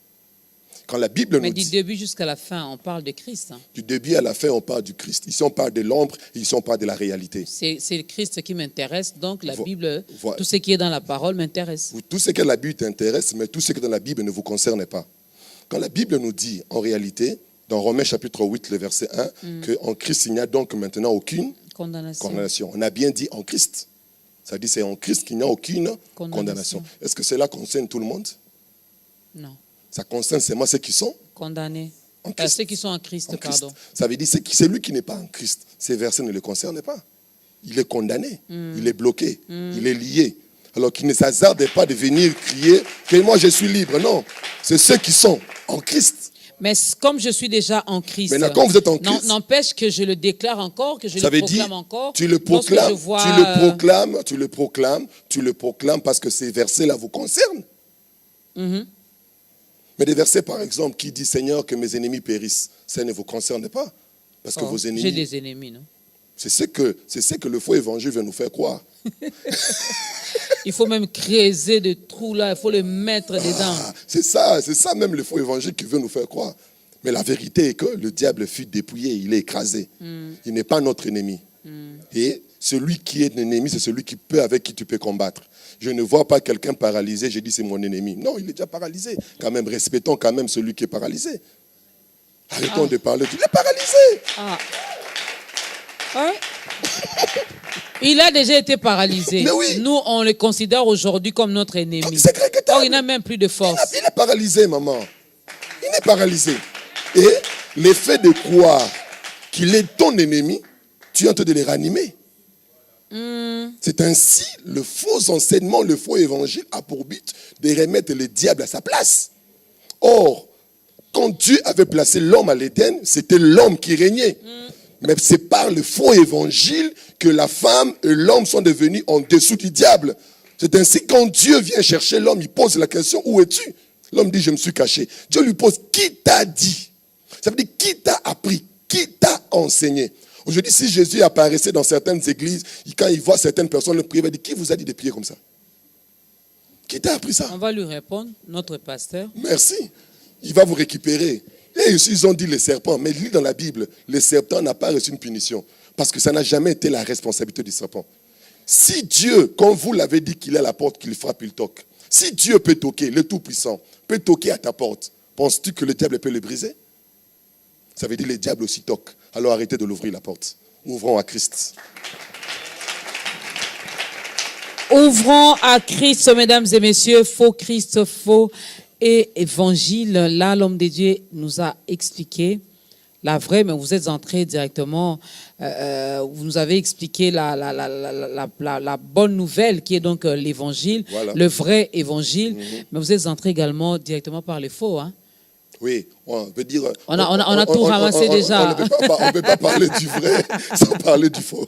Quand la Bible mais nous du dit, début jusqu'à la fin, on parle de Christ. Du début à la fin, on parle du Christ. Ici, on parle de l'ombre, et ici, on parle de la réalité. C'est le Christ qui m'intéresse, donc la Bible, tout ce qui est dans la parole m'intéresse. Tout ce qui est dans la Bible t'intéresse, mais tout ce qui est dans la Bible ne vous concerne pas. Quand la Bible nous dit, en réalité, dans Romains chapitre 8, le verset 1, qu'en Christ, il n'y a donc maintenant aucune condamnation. On a bien dit en Christ. Ça dit c'est en Christ qu'il n'y a aucune condamnation. Est-ce que cela concerne tout le monde? Non. Ça concerne seulement ceux qui sont condamnés. en Ceux qui sont en Christ, pardon. Ça veut dire que celui qui n'est pas en Christ, ces versets ne le concernent pas. Il est condamné, il est bloqué, il est lié. Alors qu'il ne s'hasarde pas de venir crier que moi je suis libre. Non, c'est ceux qui sont en Christ. Mais comme je suis déjà en Christ, maintenant, quand vous êtes en Christ, n'empêche que je le déclare encore, que je le proclame encore. Tu le proclames, tu le proclames parce que ces versets-là vous concernent. Mais des versets, par exemple, qui disent Seigneur, que mes ennemis périssent, ça ne vous concerne pas. Parce que vos ennemis. J'ai des ennemis, non? C'est ce que le faux évangile veut nous faire croire. Il faut même creuser des trous là, il faut les mettre dedans. C'est ça même le faux évangile qui veut nous faire croire. Mais la vérité est que le diable fut dépouillé, il est écrasé. Il n'est pas notre ennemi. Et celui qui est l'ennemi, c'est celui avec qui tu peux combattre. Je ne vois pas quelqu'un paralysé, je dis c'est mon ennemi. Non, il est déjà paralysé. Quand même, respectons quand même celui qui est paralysé. Arrêtons de parler. Il est paralysé. Ouais. Il a déjà été paralysé. Mais oui. Nous, on le considère aujourd'hui comme notre ennemi. Or, il n'a même plus de force. Il est paralysé, maman. Il est paralysé. Et l'effet de croire qu'il est ton ennemi, tu es en train de les ranimer. C'est ainsi, le faux enseignement, le faux évangile a pour but de remettre le diable à sa place. Or, quand Dieu avait placé l'homme à l'Éden, c'était l'homme qui régnait. Mais c'est par le faux évangile que la femme et l'homme sont devenus en dessous du diable. C'est ainsi quand Dieu vient chercher l'homme, il pose la question, où es-tu? L'homme dit, je me suis caché. Dieu lui pose, qui t'a dit? Ça veut dire, qui t'a appris? Qui t'a enseigné? Aujourd'hui, si Jésus apparaissait dans certaines églises, quand il voit certaines personnes le prier, il va dire, qui vous a dit de prier comme ça? Qui t'a appris ça? On va lui répondre, notre pasteur. Merci. Il va vous récupérer. Et ils ont dit les serpents, mais lis dans la Bible, le serpent n'a pas reçu une punition, parce que ça n'a jamais été la responsabilité du serpent. Si Dieu, comme vous l'avez dit qu'il est à la porte, qu'il frappe, il toque. Si Dieu peut toquer, le Tout-Puissant, peut toquer à ta porte, penses-tu que le diable peut le briser? Ça veut dire que le diable aussi toque. Alors arrêtez de l'ouvrir la porte. Ouvrons à Christ. Ouvrons à Christ, mesdames et messieurs, faux Christ, faux et évangile. Là, l'homme de Dieu nous a expliqué la vraie, mais vous êtes entré directement, vous nous avez expliqué la bonne nouvelle qui est donc l'évangile, voilà. Le vrai évangile, mais vous êtes entré également directement par les faux, hein? Oui, on peut dire... On a tout ramassé déjà. On ne peut pas parler du vrai sans parler du faux.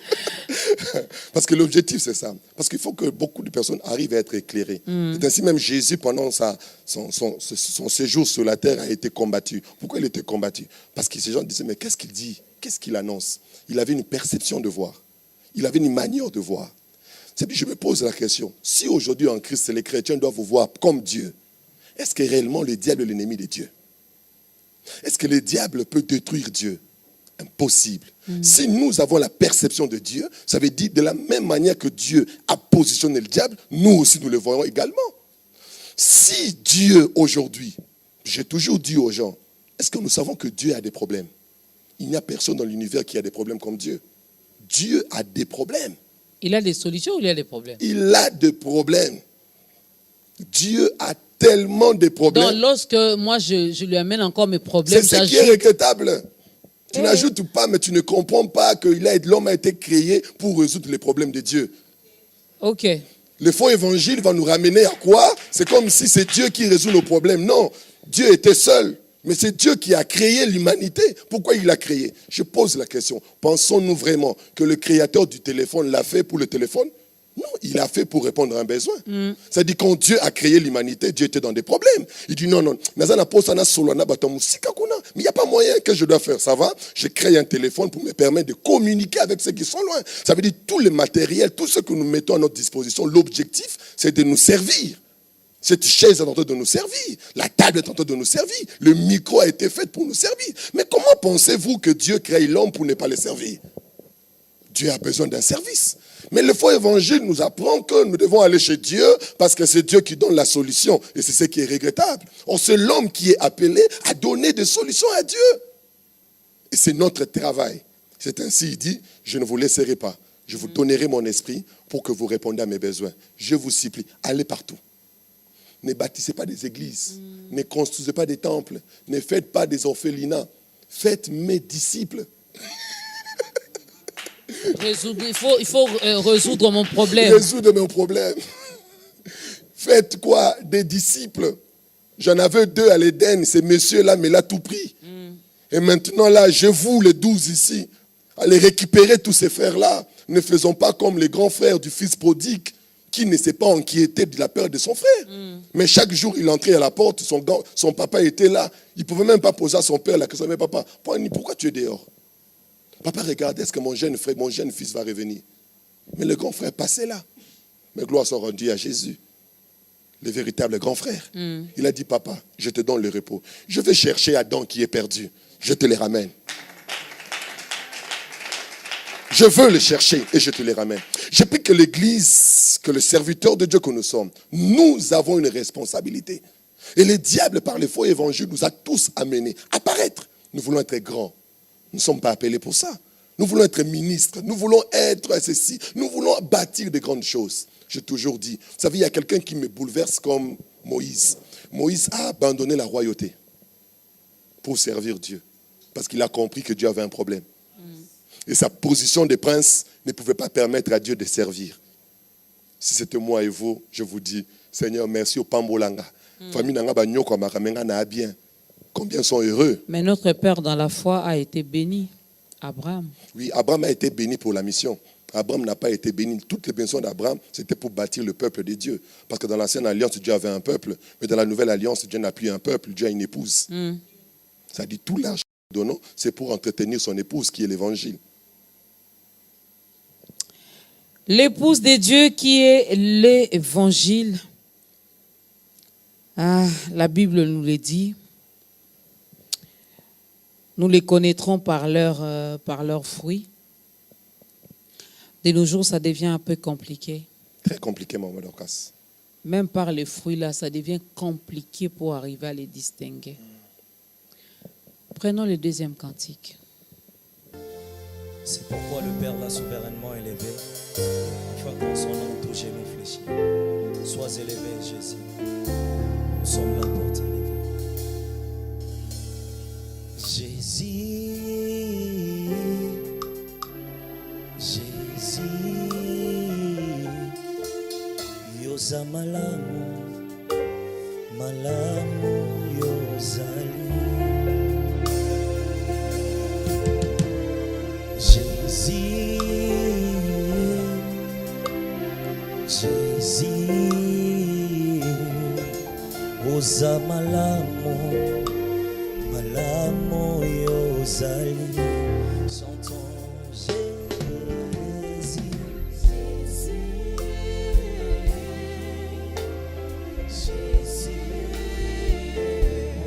Parce que l'objectif, c'est ça. Parce qu'il faut que beaucoup de personnes arrivent à être éclairées. C'est ainsi même Jésus, pendant son séjour sur la terre, a été combattu. Pourquoi il était combattu? Parce que ces gens disaient, mais qu'est-ce qu'il dit? Qu'est-ce qu'il annonce? Il avait une perception de voir. Il avait une manière de voir. C'est-à-dire, je me pose la question, si aujourd'hui en Christ, les chrétiens doivent vous voir comme Dieu, est-ce que réellement le diable est l'ennemi de Dieu? Est-ce que le diable peut détruire Dieu? Impossible. Si nous avons la perception de Dieu, ça veut dire de la même manière que Dieu a positionné le diable, nous aussi nous le voyons également. Si Dieu aujourd'hui, j'ai toujours dit aux gens, est-ce que nous savons que Dieu a des problèmes? Il n'y a personne dans l'univers qui a des problèmes comme Dieu. Dieu a des problèmes. Il a des solutions ou il a des problèmes? Il a des problèmes. Dieu a tellement de problèmes. Donc, lorsque moi, je lui amène encore mes problèmes... C'est ce qui est regrettable. Tu n'ajoutes pas, mais tu ne comprends pas que l'homme a été créé pour résoudre les problèmes de Dieu. Ok. Le faux évangile va nous ramener à quoi? C'est comme si c'est Dieu qui résout nos problèmes. Non, Dieu était seul. Mais c'est Dieu qui a créé l'humanité. Pourquoi il l'a créé? Je pose la question. Pensons-nous vraiment que le créateur du téléphone l'a fait pour le téléphone? Non, il a fait pour répondre à un besoin. C'est-à-dire quand Dieu a créé l'humanité, Dieu était dans des problèmes. Il dit non, mais il n'y a pas moyen que je dois faire. Ça va? Je crée un téléphone pour me permettre de communiquer avec ceux qui sont loin. Ça veut dire tout le matériel, tout ce que nous mettons à notre disposition, l'objectif, c'est de nous servir. Cette chaise est en train de nous servir. La table est en train de nous servir. Le micro a été fait pour nous servir. Mais comment pensez-vous que Dieu crée l'homme pour ne pas le servir? Dieu a besoin d'un service. Mais le faux évangile nous apprend que nous devons aller chez Dieu parce que c'est Dieu qui donne la solution. Et c'est ce qui est regrettable. Or, c'est l'homme qui est appelé à donner des solutions à Dieu. Et c'est notre travail. C'est ainsi, il dit, je ne vous laisserai pas. Je vous donnerai mon esprit pour que vous répondiez à mes besoins. Je vous supplie, allez partout. Ne bâtissez pas des églises. Ne construisez pas des temples. Ne faites pas des orphelinats. Faites mes disciples. Il faut résoudre mon problème. Résoudre mon problème. Faites quoi? Des disciples. J'en avais 2 à l'Éden. Ces messieurs-là me l'ont tout pris. Et maintenant, là, je vous, les 12 ici, allez récupérer tous ces frères-là. Ne faisons pas comme les grands frères du fils prodigue qui ne s'est pas inquiété de la peur de son frère. Mais chaque jour, il entrait à la porte, son papa était là. Il ne pouvait même pas poser à son père la question, mais papa, pourquoi tu es dehors? Papa, regardez, est-ce que mon jeune frère, mon jeune fils va revenir? Mais le grand frère passait là. Mais gloire soit rendue à Jésus, le véritable grand frère. Il a dit, papa, je te donne le repos. Je vais chercher Adam qui est perdu. Je te les ramène. Je veux le chercher et je te les ramène. Je prie que l'Église, que le serviteur de Dieu que nous sommes, nous avons une responsabilité. Et le diable, par les faux évangiles, nous a tous amenés à paraître. Nous voulons être grands. Nous ne sommes pas appelés pour ça. Nous voulons être ministres. Nous voulons être ceci. Nous voulons bâtir de grandes choses. J'ai toujours dit, vous savez, il y a quelqu'un qui me bouleverse comme Moïse. Moïse a abandonné la royauté pour servir Dieu. Parce qu'il a compris que Dieu avait un problème. Et sa position de prince ne pouvait pas permettre à Dieu de servir. Si c'était moi et vous, je vous dis, Seigneur, merci au Pambolanga. Famille Nanga Banyoko Makamena na bien. Combien sont heureux. Mais notre père dans la foi a été béni, Abraham. Oui, Abraham a été béni pour la mission. Abraham n'a pas été béni. Toutes les bénédictions d'Abraham, c'était pour bâtir le peuple de Dieu. Parce que dans l'ancienne alliance, Dieu avait un peuple. Mais dans la nouvelle alliance, Dieu n'a plus un peuple, Dieu a une épouse. Ça dit, tout l'argent que nous donnons, c'est pour entretenir son épouse qui est l'évangile. L'épouse de Dieu qui est l'évangile. La Bible nous le dit. Nous les connaîtrons par leurs fruits. De nos jours, ça devient un peu compliqué. Très compliqué, Maman Dorcas. Même par les fruits, là, ça devient compliqué pour arriver à les distinguer. Prenons le deuxième cantique. C'est pourquoi le Père l'a souverainement élevé, afin qu'en son nom tout genou fléchit. Sois élevé, Jésus. Nous sommes là pour t'élever. Jésus, Jésus, yoza malamu, malamu yozali. Jésus, Jésus, oza malamu, malamu yozali. Chantons Jésus, Jésus, Jésus,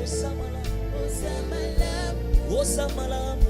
oza malamu, oza malamu.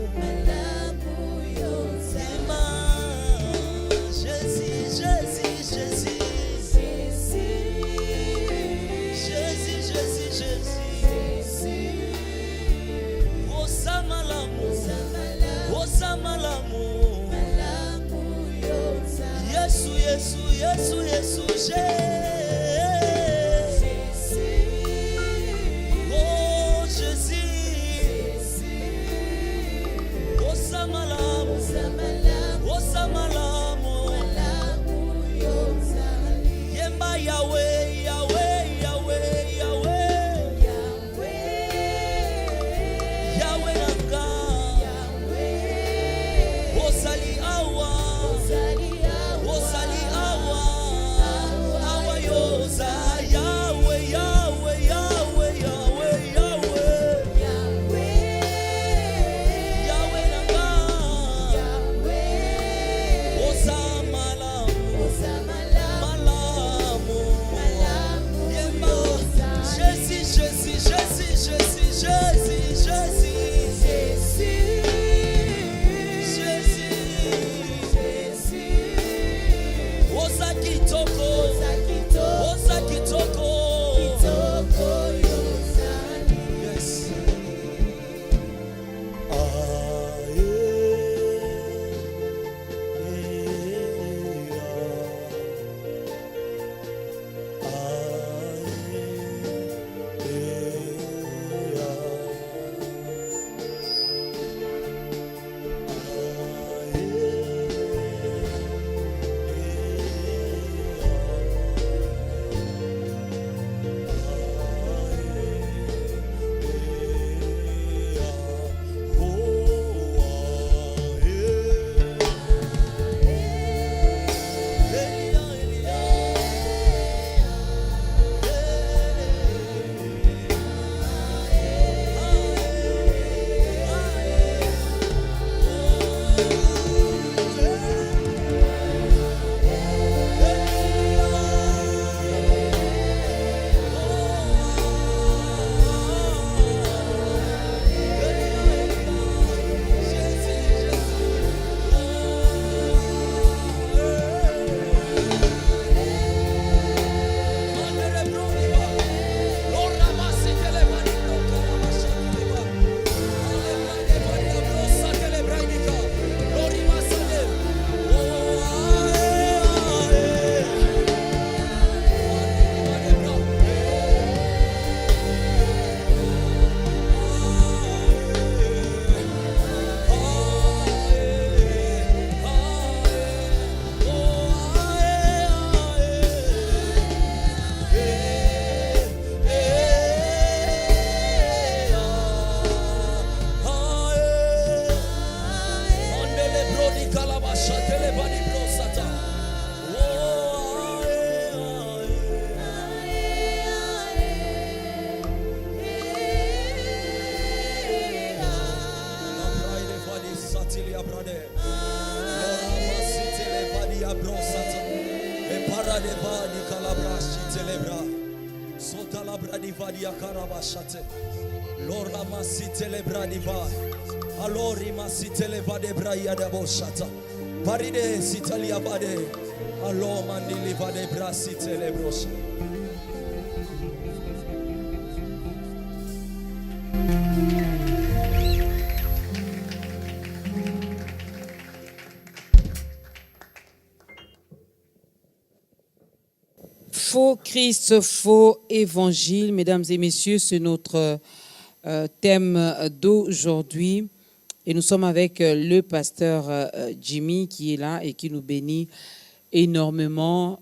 calabra celebra. Sota labra di varia carabashate. Lora masi celebra di va. Alori masi televa de braia de boshata. Paride sitalia bade. Alo mandili vade brasi celebrosa. Faux Christ, faux évangile, mesdames et messieurs, c'est notre thème d'aujourd'hui. Et nous sommes avec le pasteur Jimmy qui est là et qui nous bénit énormément.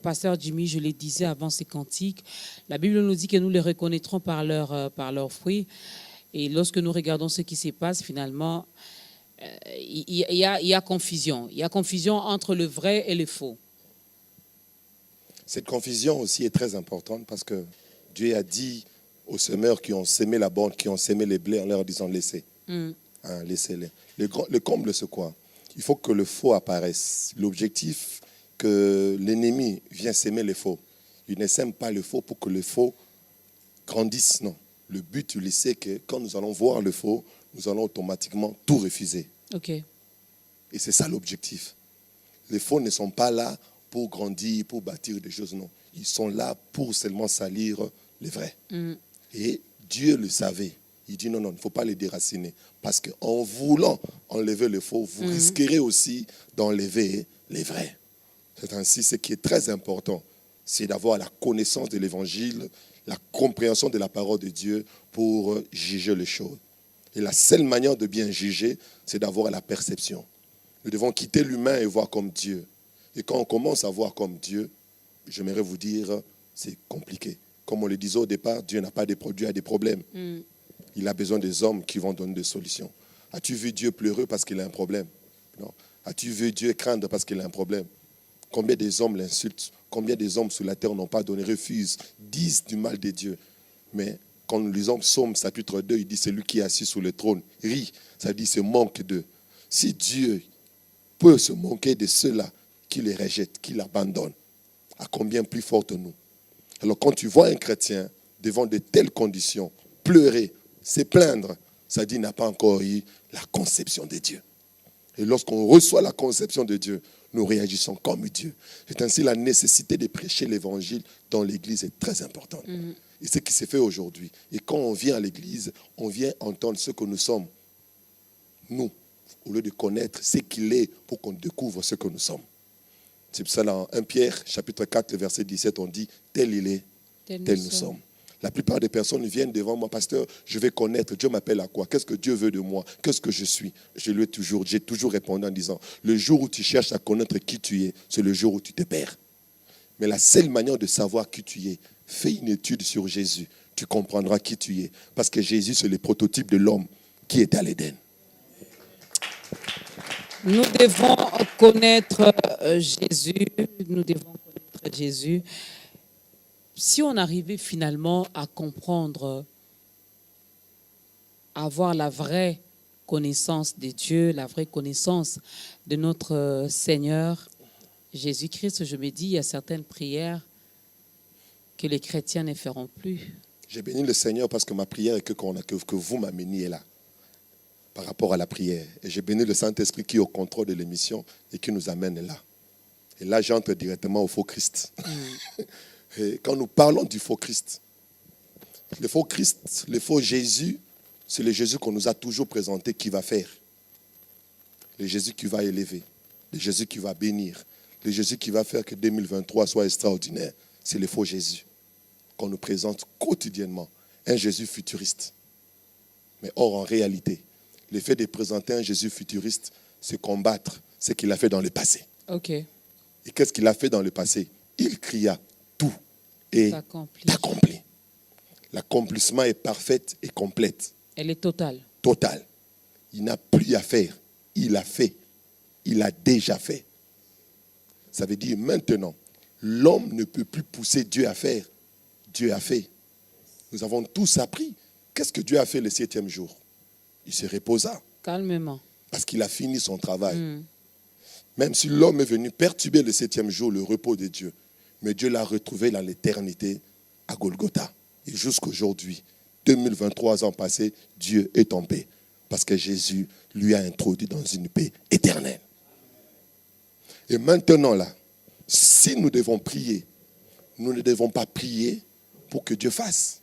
Pasteur Jimmy, je le disais avant ces cantiques, la Bible nous dit que nous les reconnaîtrons par leurs fruits. Et lorsque nous regardons ce qui se passe, finalement, il y a confusion. Il y a confusion entre le vrai et le faux. Cette confusion aussi est très importante parce que Dieu a dit aux semeurs qui ont sémé la bande, qui ont sémé les blés en leur disant laissez. Laissez-les. Le comble, c'est quoi? Il faut que le faux apparaisse. L'objectif, que l'ennemi vient s'aimer les faux. Il ne sème pas le faux pour que le faux grandisse, non. Le but, tu le sais, que quand nous allons voir le faux, nous allons automatiquement tout refuser. Ok. Et c'est ça l'objectif. Les faux ne sont pas là pour grandir, pour bâtir des choses, non. Ils sont là pour seulement salir les vrais. Et Dieu le savait. Il dit non, il ne faut pas les déraciner. Parce qu'en voulant enlever le faux, vous risquerez aussi d'enlever les vrais. C'est ainsi, ce qui est très important, c'est d'avoir la connaissance de l'évangile, la compréhension de la parole de Dieu pour juger les choses. Et la seule manière de bien juger, c'est d'avoir la perception. Nous devons quitter l'humain et voir comme Dieu. Et quand on commence à voir comme Dieu, j'aimerais vous dire, c'est compliqué. Comme on le disait au départ, Dieu n'a pas de produits, il a des problèmes. Il a besoin des hommes qui vont donner des solutions. As-tu vu Dieu pleurer parce qu'il a un problème? Non. As-tu vu Dieu craindre parce qu'il a un problème? Combien des hommes l'insultent? Combien des hommes sur la terre n'ont pas donné, refusent, disent du mal de Dieu? Mais quand nous lisons Psaume chapitre 2, il dit c'est lui qui est assis sur le trône, rit, ça dit se moque d'eux. Si Dieu peut se moquer de ceux-là qui les rejettent, qui l'abandonnent, à combien plus forte nous? Alors quand tu vois un chrétien devant de telles conditions, pleurer, se plaindre, ça dit il n'a pas encore eu la conception de Dieu. Et lorsqu'on reçoit la conception de Dieu, nous réagissons comme Dieu. C'est ainsi la nécessité de prêcher l'évangile dans l'église est très importante. Et c'est ce qui s'est fait aujourd'hui. Et quand on vient à l'église, on vient entendre ce que nous sommes. Nous, au lieu de connaître ce qu'il est pour qu'on découvre ce que nous sommes. C'est pour ça dans 1 Pierre, chapitre 4, le verset 17, on dit, tel il est, tel nous sommes. La plupart des personnes viennent devant moi, pasteur, je vais connaître, Dieu m'appelle à quoi? Qu'est-ce que Dieu veut de moi? Qu'est-ce que je suis? J'ai toujours répondu en disant, le jour où tu cherches à connaître qui tu es, c'est le jour où tu te perds. Mais la seule manière de savoir qui tu es, fais une étude sur Jésus, tu comprendras qui tu es. Parce que Jésus, c'est le prototype de l'homme qui est à l'Éden. Nous devons connaître Jésus. Nous devons connaître Jésus. Si on arrivait finalement à comprendre, à avoir la vraie connaissance de Dieu, la vraie connaissance de notre Seigneur Jésus-Christ, je me dis, il y a certaines prières que les chrétiens ne feront plus. J'ai béni le Seigneur parce que ma prière est que vous m'ameniez là, par rapport à la prière. Et j'ai béni le Saint-Esprit qui est au contrôle de l'émission et qui nous amène là. Et là, j'entre directement au faux Christ. Et quand nous parlons du faux Christ, le faux Jésus, c'est le Jésus qu'on nous a toujours présenté qui va faire. Le Jésus qui va élever, le Jésus qui va bénir, le Jésus qui va faire que 2023 soit extraordinaire. C'est le faux Jésus qu'on nous présente quotidiennement. Un Jésus futuriste. Mais or, en réalité, le fait de présenter un Jésus futuriste, c'est combattre ce qu'il a fait dans le passé. Ok. Et qu'est-ce qu'il a fait dans le passé? Il cria, tout est accompli. L'accomplissement est parfaite et complète. Elle est totale. Totale. Il n'a plus à faire. Il a fait. Il a déjà fait. Ça veut dire maintenant, l'homme ne peut plus pousser Dieu à faire. Dieu a fait. Nous avons tous appris. Qu'est-ce que Dieu a fait le 7e jour? Il se reposa. Calmement. Parce qu'il a fini son travail. Même si l'homme est venu perturber le 7e jour, le repos de Dieu. Mais Dieu l'a retrouvé dans l'éternité à Golgotha. Et jusqu'aujourd'hui, 2023 ans passés, Dieu est en paix. Parce que Jésus lui a introduit dans une paix éternelle. Et maintenant là, si nous devons prier, nous ne devons pas prier pour que Dieu fasse.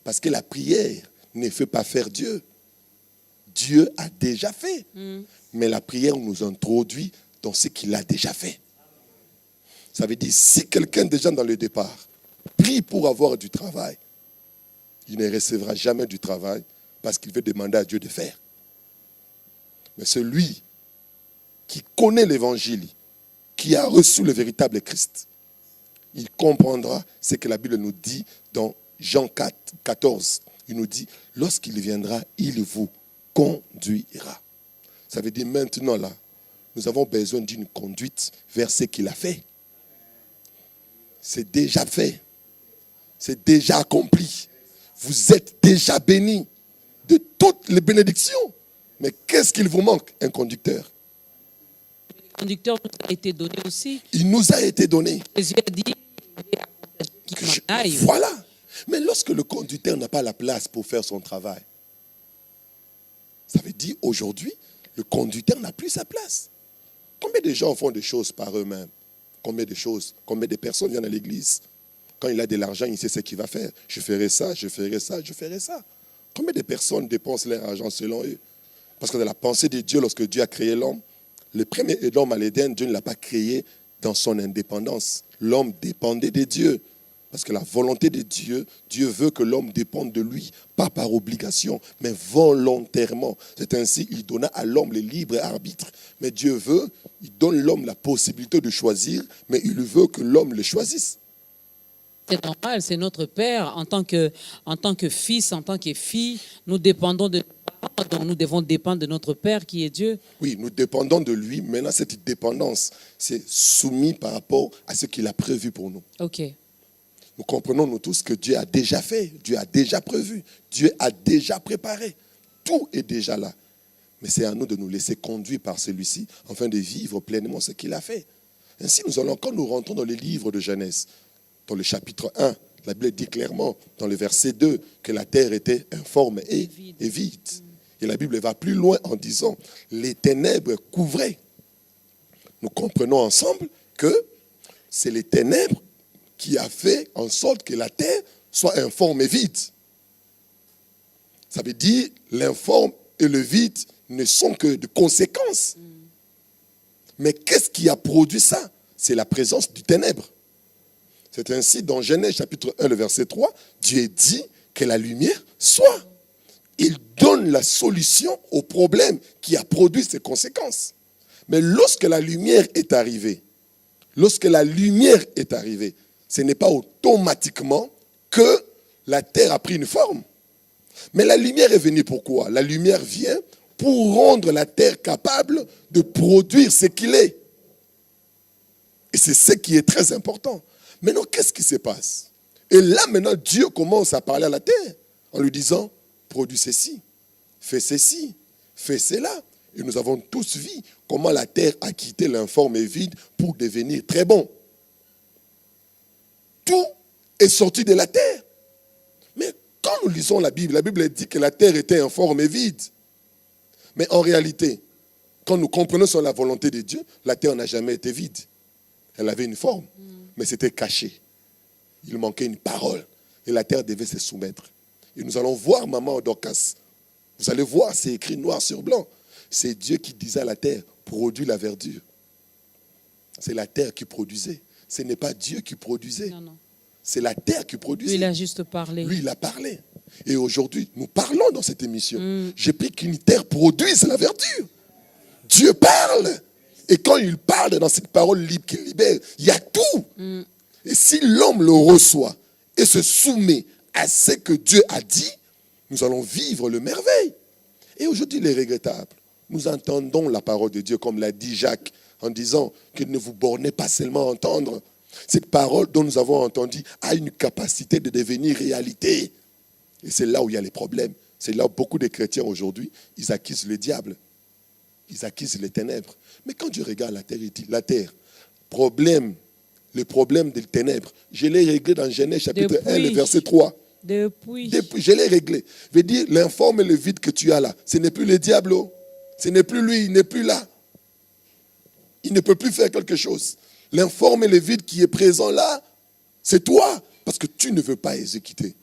Parce que la prière ne fait pas faire Dieu. Dieu a déjà fait. Mais la prière nous introduit dans ce qu'il a déjà fait. Ça veut dire, si quelqu'un déjà dans le départ prie pour avoir du travail, il ne recevra jamais du travail parce qu'il veut demander à Dieu de faire. Mais celui qui connaît l'évangile, qui a reçu le véritable Christ, il comprendra ce que la Bible nous dit dans Jean 4, 14. Il nous dit, lorsqu'il viendra, il vous conduira. Ça veut dire maintenant là, nous avons besoin d'une conduite vers ce qu'il a fait. C'est déjà fait. C'est déjà accompli. Vous êtes déjà bénis de toutes les bénédictions. Mais qu'est-ce qu'il vous manque? Un conducteur. Le conducteur nous a été donné aussi. Il nous a été donné. Jésus a dit, qu'il m'en aille. Voilà. Mais lorsque le conducteur n'a pas la place pour faire son travail, ça veut dire aujourd'hui, le conducteur n'a plus sa place. Combien de gens font des choses par eux-mêmes? Combien de personnes viennent à l'église? Quand il a de l'argent, il sait ce qu'il va faire. Je ferai ça, je ferai ça, je ferai ça. Combien de personnes dépensent leur argent selon eux? Parce que dans la pensée de Dieu, lorsque Dieu a créé l'homme, le premier homme à l'Éden, Dieu ne l'a pas créé dans son indépendance. L'homme dépendait de Dieu. Parce que la volonté de Dieu, Dieu veut que l'homme dépende de lui, pas par obligation, mais volontairement. C'est ainsi qu'il donna à l'homme le libre arbitre. Mais Dieu veut, il donne à l'homme la possibilité de choisir, mais il veut que l'homme le choisisse. C'est normal, c'est notre Père. En tant que fils, en tant que fille, nous dépendons de nos parents, donc nous devons dépendre de notre Père qui est Dieu. Oui, nous dépendons de lui. Maintenant, cette dépendance, c'est soumis par rapport à ce qu'il a prévu pour nous. Ok. Nous comprenons, nous tous, que Dieu a déjà fait, Dieu a déjà prévu, Dieu a déjà préparé. Tout est déjà là. Mais c'est à nous de nous laisser conduire par celui-ci, afin de vivre pleinement ce qu'il a fait. Ainsi, quand nous rentrons dans le livre de Genèse, dans le chapitre 1, la Bible dit clairement, dans le verset 2, que la terre était informe et vide. Et la Bible va plus loin en disant, les ténèbres couvraient. Nous comprenons ensemble que c'est les ténèbres qui a fait en sorte que la terre soit informe et vide. Ça veut dire l'informe et le vide ne sont que de conséquences. Mais qu'est-ce qui a produit ça? C'est la présence du ténèbre. C'est ainsi dans Genèse chapitre 1, le verset 3, Dieu dit que la lumière soit. Il donne la solution au problème qui a produit ces conséquences. Mais lorsque la lumière est arrivée, ce n'est pas automatiquement que la terre a pris une forme. Mais la lumière est venue pourquoi? La lumière vient pour rendre la terre capable de produire ce qu'il est. Et c'est ce qui est très important. Maintenant, qu'est-ce qui se passe? Et là, maintenant, Dieu commence à parler à la terre en lui disant, produis ceci, fais cela. Et nous avons tous vu comment la terre a quitté l'informe et vide pour devenir très bon. Tout est sorti de la terre. Mais quand nous lisons la Bible dit que la terre était informe et vide. Mais en réalité, quand nous comprenons sur la volonté de Dieu, la terre n'a jamais été vide. Elle avait une forme, mais c'était caché. Il manquait une parole. Et la terre devait se soumettre. Et nous allons voir maman Dorcas. Vous allez voir, c'est écrit noir sur blanc. C'est Dieu qui disait à la terre, produis la verdure. C'est la terre qui produisait. Ce n'est pas Dieu qui produisait. Non. C'est la terre qui produisait. Lui, il a juste parlé. Lui, il a parlé. Et aujourd'hui, nous parlons dans cette émission. J'ai pris qu'une terre produise la verdure. Dieu parle. Et quand il parle dans cette parole libre qu'il libère, il y a tout. Et si l'homme le reçoit et se soumet à ce que Dieu a dit, nous allons vivre le merveille. Et aujourd'hui, il est regrettable. Nous entendons la parole de Dieu, comme l'a dit Jacques, en disant que ne vous bornez pas seulement à entendre. Cette parole dont nous avons entendu a une capacité de devenir réalité. Et c'est là où il y a les problèmes. C'est là où beaucoup de chrétiens aujourd'hui, ils accusent le diable. Ils accusent les ténèbres. Mais quand Dieu regarde la terre, il dit, la terre, problème, le problème des ténèbres. Je l'ai réglé dans Genèse chapitre 1, le verset 3. Depuis. Je l'ai réglé. Je veux dire, l'informe et le vide que tu as là, ce n'est plus le diable. Ce n'est plus lui, il n'est plus là. Il ne peut plus faire quelque chose. L'informe et le vide qui est présent là, c'est toi. Parce que tu ne veux pas exécuter.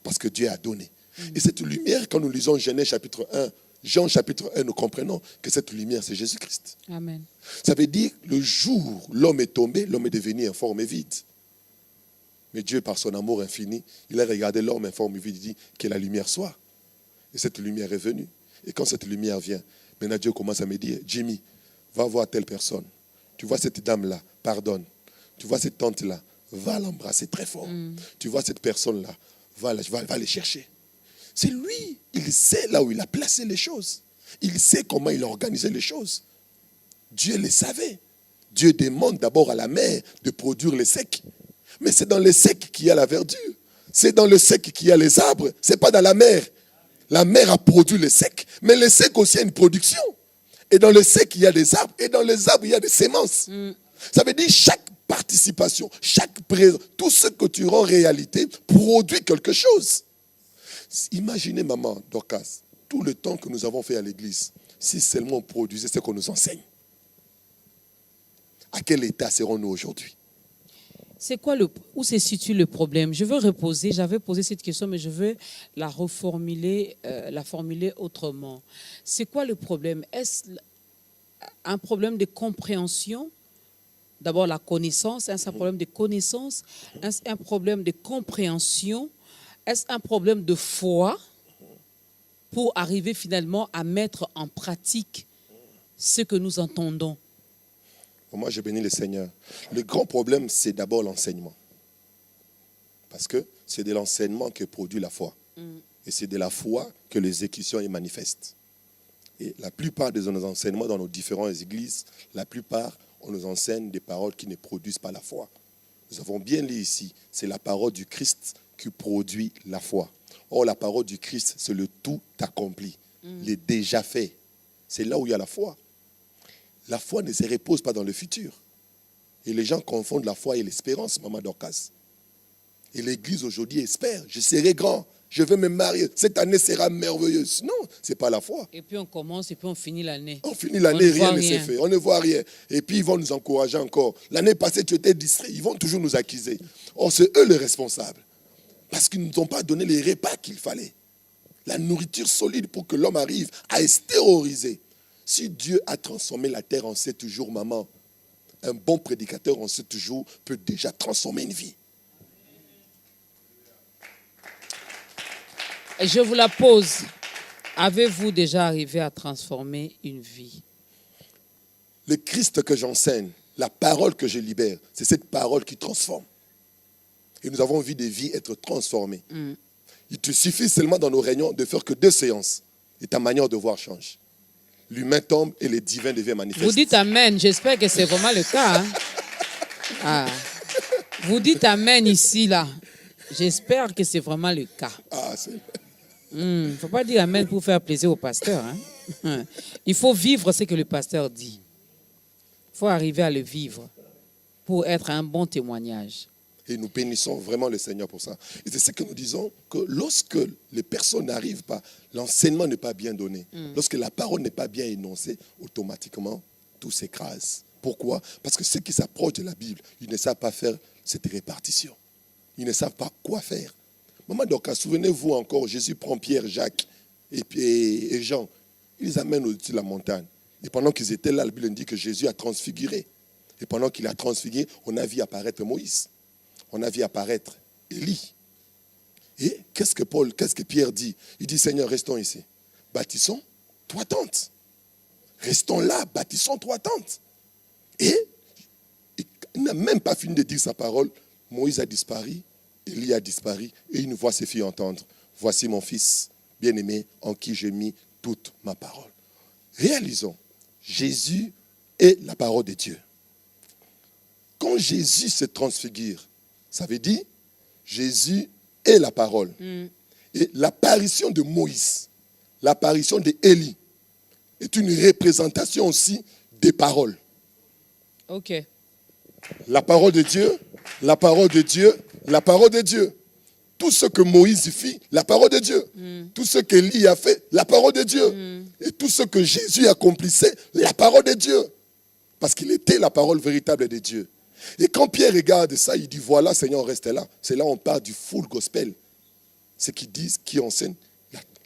Parce que Dieu a donné. Et cette lumière, quand nous lisons Genèse chapitre 1, Jean chapitre 1, nous comprenons que cette lumière, c'est Jésus-Christ. Amen. Ça veut dire, le jour où l'homme est tombé, l'homme est devenu informe et vide. Mais Dieu, par son amour infini, il a regardé l'homme informe et vide, il dit que la lumière soit. Et cette lumière est venue. Et quand cette lumière vient, maintenant Dieu commence à me dire, Jimmy, va voir telle personne. Tu vois cette dame-là, pardonne. Tu vois cette tante-là, va l'embrasser très fort. Tu vois cette personne-là, va les chercher. C'est lui, il sait là où il a placé les choses. Il sait comment il a organisé les choses. Dieu les savait. Dieu demande d'abord à la mer de produire les secs. Mais c'est dans les secs qu'il y a la verdure. C'est dans le sec qu'il y a les arbres. Ce n'est pas dans la mer. La mer a produit les secs. Mais les secs aussi a une production. Et dans le sec, il y a des arbres. Et dans les arbres, il y a des semences. Ça veut dire chaque participation, chaque présence, tout ce que tu rends réalité produit quelque chose. Imaginez, maman Dorcas, tout le temps que nous avons fait à l'église, si seulement on produisait ce qu'on nous enseigne. À quel état serons-nous aujourd'hui? C'est quoi où se situe le problème? Je veux reposer, j'avais posé cette question, mais je veux la reformuler, la formuler autrement. C'est quoi le problème? Est-ce un problème de compréhension? D'abord la connaissance, est-ce un problème de connaissance? Est-ce un problème de compréhension? Est-ce un problème de foi pour arriver finalement à mettre en pratique ce que nous entendons? Moi, je bénis le Seigneur. Le grand problème, c'est d'abord l'enseignement. Parce que c'est de l'enseignement que produit la foi. Et c'est de la foi que l'exécution est manifeste. Et la plupart de nos enseignements dans nos différentes églises, la plupart, on nous enseigne des paroles qui ne produisent pas la foi. Nous avons bien lu ici, c'est la parole du Christ qui produit la foi. Or, la parole du Christ, c'est le tout accompli, le déjà fait. C'est là où il y a la foi. La foi ne se repose pas dans le futur. Et les gens confondent la foi et l'espérance, maman Dorcas. Et l'église aujourd'hui espère, je serai grand, je vais me marier, cette année sera merveilleuse. Non, ce n'est pas la foi. Et puis on commence et puis on finit l'année. On finit l'année, rien ne s'est fait. On ne voit rien. Et puis ils vont nous encourager encore. L'année passée, tu étais distrait. Ils vont toujours nous accuser. Or, c'est eux les responsables. Parce qu'ils ne nous ont pas donné les repas qu'il fallait. La nourriture solide pour que l'homme arrive à extérioriser. Si Dieu a transformé la terre en 7 jours, maman, un bon prédicateur en 7 jours peut déjà transformer une vie. Et je vous la pose. Avez-vous déjà arrivé à transformer une vie? Le Christ que j'enseigne, la parole que je libère, c'est cette parole qui transforme. Et nous avons vu des vies être transformées. Il te suffit seulement dans nos réunions de faire que 2 séances. Et ta manière de voir change. L'humain tombe et le divin devient manifeste. Vous dites Amen. J'espère que c'est vraiment le cas. Hein? Ah. Vous dites Amen ici, là. J'espère que c'est vraiment le cas. Il ne faut pas dire Amen pour faire plaisir au pasteur. Hein? Il faut vivre ce que le pasteur dit. Il faut arriver à le vivre pour être un bon témoignage. Et nous bénissons vraiment le Seigneur pour ça. Et c'est ce que nous disons, que lorsque les personnes n'arrivent pas, l'enseignement n'est pas bien donné, lorsque la parole n'est pas bien énoncée, automatiquement, tout s'écrase. Pourquoi? Parce que ceux qui s'approchent de la Bible, ils ne savent pas faire cette répartition. Ils ne savent pas quoi faire. Maman Dorcas, souvenez-vous encore, Jésus prend Pierre, Jacques et Jean. Il les amène au-dessus de la montagne. Et pendant qu'ils étaient là, la Bible dit que Jésus a transfiguré. Et pendant qu'il a transfiguré, on a vu apparaître Moïse. On a vu apparaître Élie. Et qu'est-ce que Pierre dit? Il dit, Seigneur, restons ici. Bâtissons 3 tentes. Restons là, bâtissons 3 tentes. Et il n'a même pas fini de dire sa parole. Moïse a disparu, Élie a disparu, et une voix se fit entendre. Voici mon fils bien-aimé en qui j'ai mis toute ma parole. Réalisons, Jésus est la parole de Dieu. Quand Jésus se transfigure, ça veut dire Jésus est la parole. Et l'apparition de Moïse, l'apparition d'Élie est une représentation aussi des paroles. Ok. La parole de Dieu, la parole de Dieu, la parole de Dieu. Tout ce que Moïse fit, la parole de Dieu. Tout ce qu'Élie a fait, la parole de Dieu. Et tout ce que Jésus accomplissait, la parole de Dieu. Parce qu'il était la parole véritable de Dieu. Et quand Pierre regarde ça, il dit, voilà, Seigneur, reste là. C'est là où on parle du full gospel. C'est qu'ils disent, qui enseigne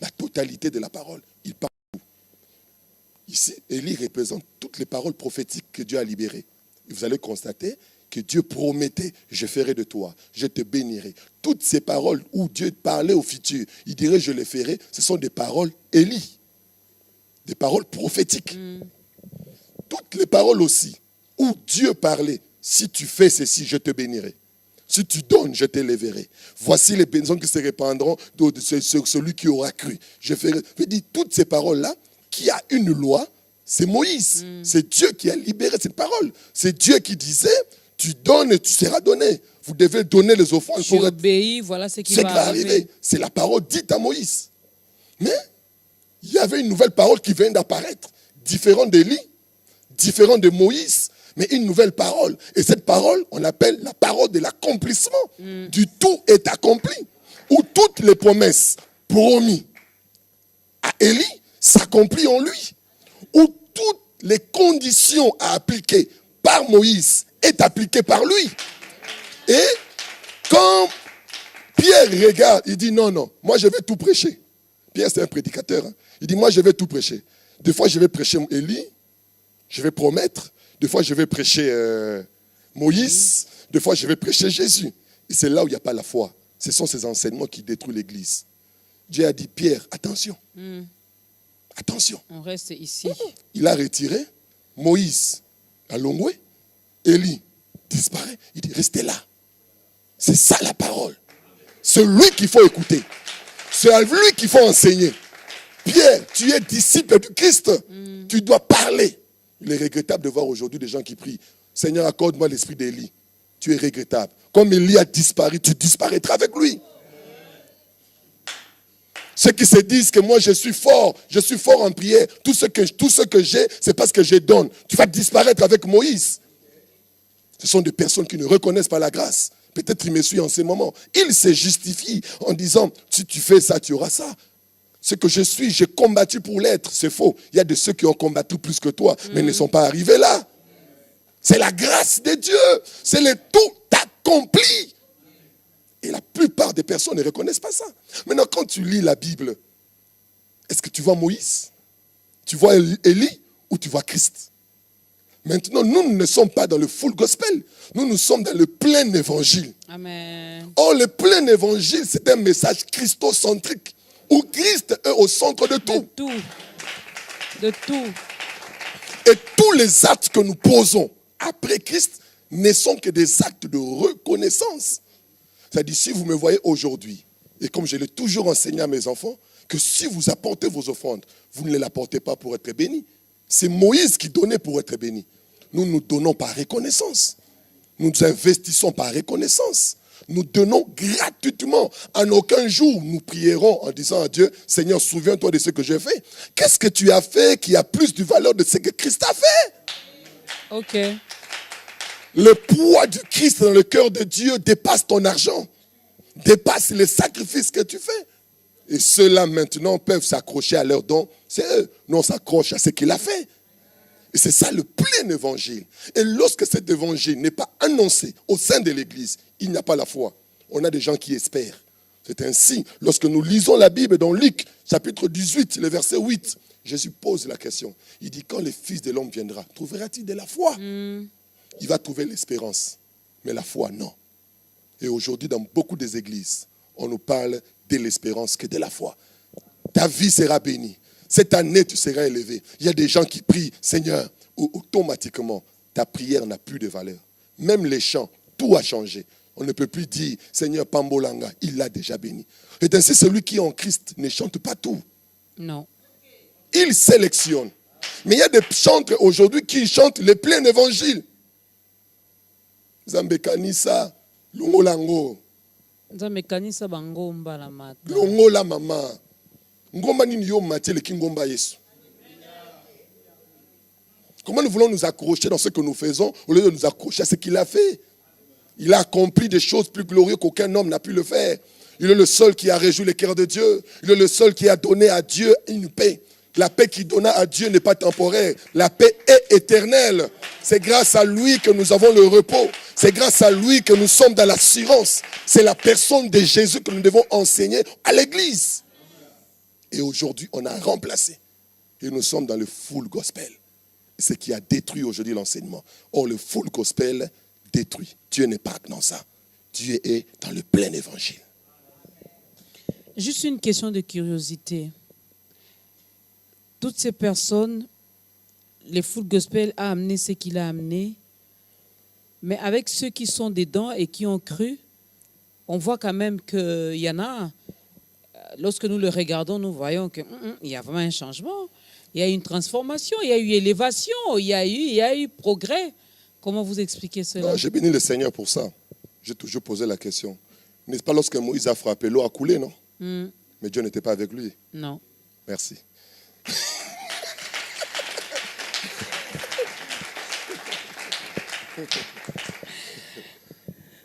la totalité de la parole. Il parle tout. Ici, Élie représente toutes les paroles prophétiques que Dieu a libérées. Et vous allez constater que Dieu promettait, je ferai de toi, je te bénirai. Toutes ces paroles où Dieu parlait au futur, il dirait, je les ferai, ce sont des paroles Élie. Des paroles prophétiques. Toutes les paroles aussi, où Dieu parlait, si tu fais ceci, je te bénirai. Si tu donnes, je t'élèverai. Voici les bénédictions qui se répandront sur celui qui aura cru. Je ferai. Je dis, toutes ces paroles-là, qui a une loi, c'est Moïse. C'est Dieu qui a libéré cette parole. C'est Dieu qui disait, tu donnes et tu seras donné. Vous devez donner les offrandes pour obéir, voilà ce qui va arriver. C'est la parole dite à Moïse. Mais il y avait une nouvelle parole qui vient d'apparaître, différente d'Élie, différente de Moïse, mais une nouvelle parole. Et cette parole, on l'appelle la parole de l'accomplissement. Du tout est accompli. Où toutes les promesses promises à Élie s'accomplissent en lui. Où toutes les conditions à appliquer par Moïse est appliquée par lui. Et quand Pierre regarde, il dit non, moi je vais tout prêcher. Pierre c'est un prédicateur. Il dit moi je vais tout prêcher. Des fois je vais prêcher Élie, je vais promettre. Des fois je vais prêcher Moïse. Des fois je vais prêcher Jésus. Et c'est là où il n'y a pas la foi. Ce sont ces enseignements qui détruisent l'église. Dieu a dit Pierre, attention. Attention. On reste ici. Il a retiré Moïse à Longwe. Élie disparaît. Il dit restez là. C'est ça la parole. C'est lui qu'il faut écouter. C'est à lui qu'il faut enseigner. Pierre, tu es disciple du Christ. Tu dois parler. Il est regrettable de voir aujourd'hui des gens qui prient. Seigneur, accorde-moi l'esprit d'Élie. Tu es regrettable. Comme Élie a disparu, tu disparaîtras avec lui. Ceux qui se disent que moi je suis fort en prière. Tout ce que j'ai, c'est parce que je donne. Tu vas disparaître avec Moïse. Ce sont des personnes qui ne reconnaissent pas la grâce. Peut-être il me suit en ce moment. Il se justifie en disant, si tu fais ça, tu auras ça. Ce que je suis, j'ai combattu pour l'être. C'est faux. Il y a de ceux qui ont combattu plus que toi, mais ne sont pas arrivés là. C'est la grâce de Dieu. C'est le tout accompli. Et la plupart des personnes ne reconnaissent pas ça. Maintenant, quand tu lis la Bible, est-ce que tu vois Moïse? Tu vois Élie ou tu vois Christ? Maintenant, nous ne sommes pas dans le full gospel. Nous sommes dans le plein évangile. Amen. Or, le plein évangile, c'est un message christocentrique. Où Christ est au centre de tout. De tout. Et tous les actes que nous posons après Christ ne sont que des actes de reconnaissance. C'est-à-dire, si vous me voyez aujourd'hui, et comme je l'ai toujours enseigné à mes enfants, que si vous apportez vos offrandes, vous ne les apportez pas pour être bénis. C'est Moïse qui donnait pour être béni. Nous nous donnons par reconnaissance. Nous investissons par reconnaissance. Nous donnons gratuitement. En aucun jour, nous prierons en disant à Dieu, Seigneur, souviens-toi de ce que j'ai fait. Qu'est-ce que tu as fait qui a plus de valeur de ce que Christ a fait? Ok. Le poids du Christ dans le cœur de Dieu dépasse ton argent. Dépasse les sacrifices que tu fais. Et ceux-là maintenant peuvent s'accrocher à leurs dons. C'est eux. Nous, on s'accroche à ce qu'il a fait. Et c'est ça le plein évangile. Et lorsque cet évangile n'est pas annoncé au sein de l'église, il n'y a pas la foi. On a des gens qui espèrent. C'est ainsi, lorsque nous lisons la Bible dans Luc, chapitre 18, le verset 8, Jésus pose la question. Il dit, quand le Fils de l'homme viendra, trouvera-t-il de la foi? Il va trouver l'espérance. Mais la foi, non. Et aujourd'hui, dans beaucoup des églises, on nous parle de l'espérance que de la foi. Ta vie sera bénie. Cette année, tu seras élevé. Il y a des gens qui prient, Seigneur, automatiquement, ta prière n'a plus de valeur. Même les chants, tout a changé. On ne peut plus dire, Seigneur Pambolanga, il l'a déjà béni. Et ainsi, celui qui est en Christ ne chante pas tout. Non. Il sélectionne. Mais il y a des chantres aujourd'hui qui chantent le plein évangile. Zambekanisa, Lungolango. Zambekanisa bangomba la mata. Longola mama. Ngomba nini yo matie le kingomba Yesu. Comment nous voulons nous accrocher dans ce que nous faisons au lieu de nous accrocher à ce qu'il a fait? Il a accompli des choses plus glorieuses qu'aucun homme n'a pu le faire. Il est le seul qui a réjoui le cœur de Dieu. Il est le seul qui a donné à Dieu une paix. La paix qu'il donna à Dieu n'est pas temporaire. La paix est éternelle. C'est grâce à lui que nous avons le repos. C'est grâce à lui que nous sommes dans l'assurance. C'est la personne de Jésus que nous devons enseigner à l'église. Et aujourd'hui, on a remplacé. Et nous sommes dans le full gospel. Ce qui a détruit aujourd'hui l'enseignement. Or, le full gospel détruit. Dieu n'est pas dans ça. Dieu est dans le plein évangile. Juste une question de curiosité. Toutes ces personnes, le full gospel a amené ce qu'il a amené, mais avec ceux qui sont dedans et qui ont cru, on voit quand même qu'il y en a, lorsque nous le regardons, nous voyons qu'il y a vraiment un changement, il y a eu une transformation, il y a eu élévation, il y a eu progrès. Comment vous expliquez cela? J'ai béni le Seigneur pour ça. J'ai toujours posé la question. N'est-ce pas lorsque Moïse a frappé, l'eau a coulé, non? Mais Dieu n'était pas avec lui. Non. Merci.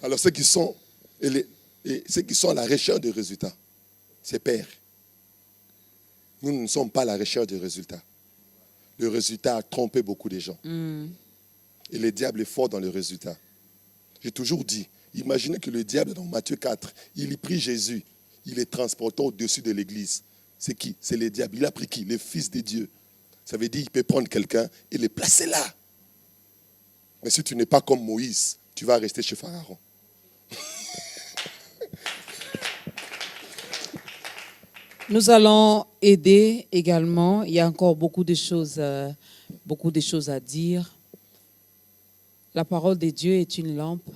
Alors ceux qui sont à la recherche des résultats, c'est père. Nous ne sommes pas à la recherche des résultats. Le résultat a trompé beaucoup de gens. Et le diable est fort dans le résultat. J'ai toujours dit, imaginez que le diable, dans Matthieu 4, il y prit Jésus, il est transporté au-dessus de l'église. C'est qui? C'est le diable. Il a pris qui? Le Fils de Dieu. Ça veut dire qu'il peut prendre quelqu'un et le placer là. Mais si tu n'es pas comme Moïse, tu vas rester chez Pharaon. Nous allons aider également. Il y a encore beaucoup de choses à dire. La parole de Dieu est une lampe.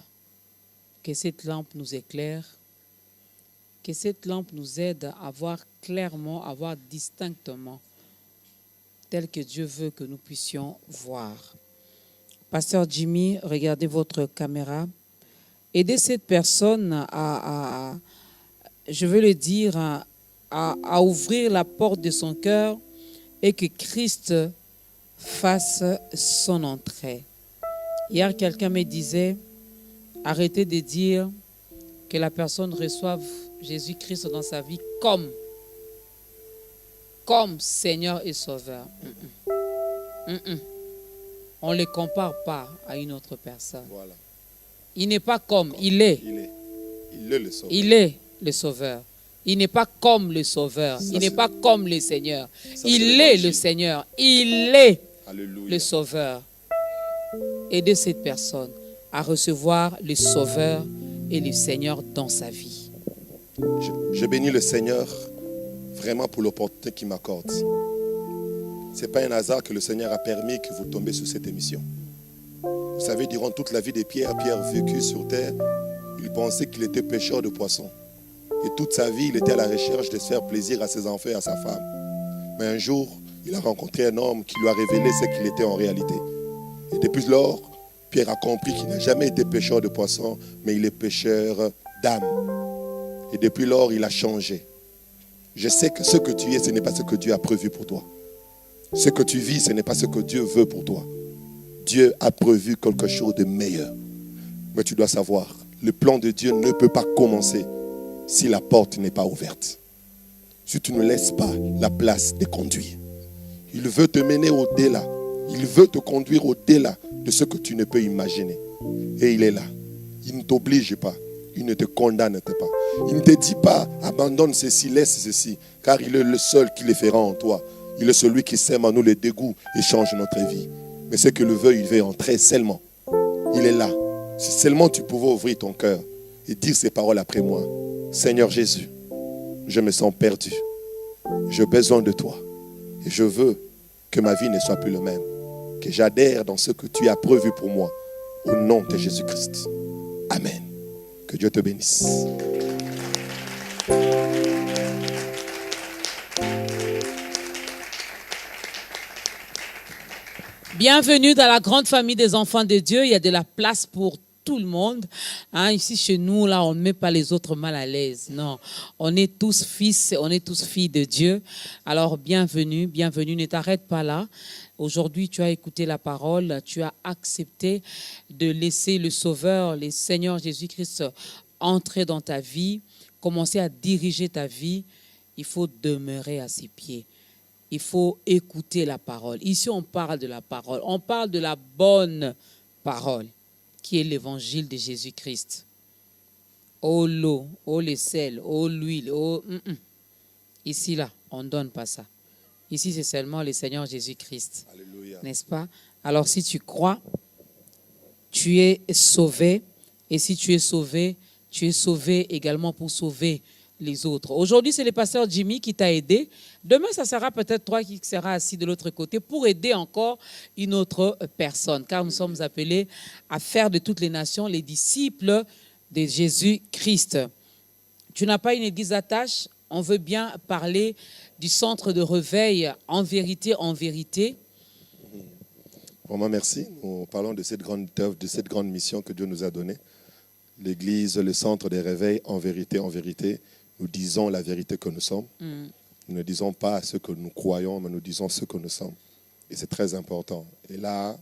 Que cette lampe nous éclaire. Que cette lampe nous aide à voir clairement, à voir distinctement, tel que Dieu veut que nous puissions voir. Pasteur Jimmy, regardez votre caméra. Aidez cette personne je veux le dire, à ouvrir la porte de son cœur et que Christ fasse son entrée. Hier, quelqu'un me disait, arrêtez de dire que la personne reçoive Jésus-Christ dans sa vie comme Seigneur et Sauveur. On ne le compare pas à une autre personne. Voilà. Il n'est pas comme, il est. Il est le Sauveur. Il est le Sauveur. Il n'est pas comme le Sauveur. Il n'est pas comme le Seigneur. Il est le Seigneur. Il est le Sauveur. Aidez cette personne à recevoir le Sauveur et le Seigneur dans sa vie. Je bénis le Seigneur vraiment pour l'opportunité qu'il m'accorde. Ce n'est pas un hasard que le Seigneur a permis que vous tombiez sur cette émission. Vous savez, durant toute la vie de Pierre, Pierre vécut sur terre, il pensait qu'il était pêcheur de poissons. Et toute sa vie, il était à la recherche de se faire plaisir à ses enfants et à sa femme. Mais un jour, il a rencontré un homme qui lui a révélé ce qu'il était en réalité. Et depuis lors, Pierre a compris qu'il n'a jamais été pêcheur de poissons, mais il est pêcheur d'âmes. Et depuis lors, il a changé. Je sais que ce que tu es, ce n'est pas ce que Dieu a prévu pour toi. Ce que tu vis, ce n'est pas ce que Dieu veut pour toi. Dieu a prévu quelque chose de meilleur. Mais tu dois savoir, le plan de Dieu ne peut pas commencer si la porte n'est pas ouverte. Si tu ne laisses pas la place de conduire. Il veut te mener au-delà. Il veut te conduire au-delà de ce que tu ne peux imaginer. Et il est là. Il ne t'oblige pas. Il ne te condamne pas. Il ne te dit pas, abandonne ceci, laisse ceci. Car il est le seul qui les fera en toi. Il est celui qui sème en nous les dégoûts et change notre vie. Mais ce que le veut, il veut entrer seulement. Il est là. Si seulement tu pouvais ouvrir ton cœur et dire ces paroles après moi. Seigneur Jésus, je me sens perdu. J'ai besoin de toi. Et je veux que ma vie ne soit plus le même. Que j'adhère dans ce que tu as prévu pour moi. Au nom de Jésus-Christ. Amen. Que Dieu te bénisse. Bienvenue dans la grande famille des enfants de Dieu. Il y a de la place pour tout le monde. Hein, ici, chez nous, là, on ne met pas les autres mal à l'aise. Non, on est tous fils, on est tous filles de Dieu. Alors, bienvenue, bienvenue. Ne t'arrête pas là. Aujourd'hui, tu as écouté la parole, tu as accepté de laisser le Sauveur, le Seigneur Jésus-Christ, entrer dans ta vie, commencer à diriger ta vie. Il faut demeurer à ses pieds. Il faut écouter la parole. Ici, on parle de la parole. On parle de la bonne parole, qui est l'évangile de Jésus-Christ. Oh l'eau, oh les sels, oh l'huile, oh... Ici, là, on ne donne pas ça. Ici, c'est seulement le Seigneur Jésus-Christ. Alléluia. N'est-ce pas? Alors, si tu crois, tu es sauvé. Et si tu es sauvé également pour sauver les autres. Aujourd'hui, c'est le pasteur Jimmy qui t'a aidé. Demain, ça sera peut-être toi qui seras assis de l'autre côté pour aider encore une autre personne. Car nous sommes appelés à faire de toutes les nations les disciples de Jésus-Christ. Tu n'as pas une église d'attache? On veut bien parler du centre de réveil en vérité, en vérité. Vraiment, merci. Nous parlons de cette grande œuvre, de cette grande mission que Dieu nous a donnée. L'Église, le centre des réveils, en vérité, nous disons la vérité que nous sommes. Nous ne disons pas ce que nous croyons, mais nous disons ce que nous sommes. Et c'est très important. Et là,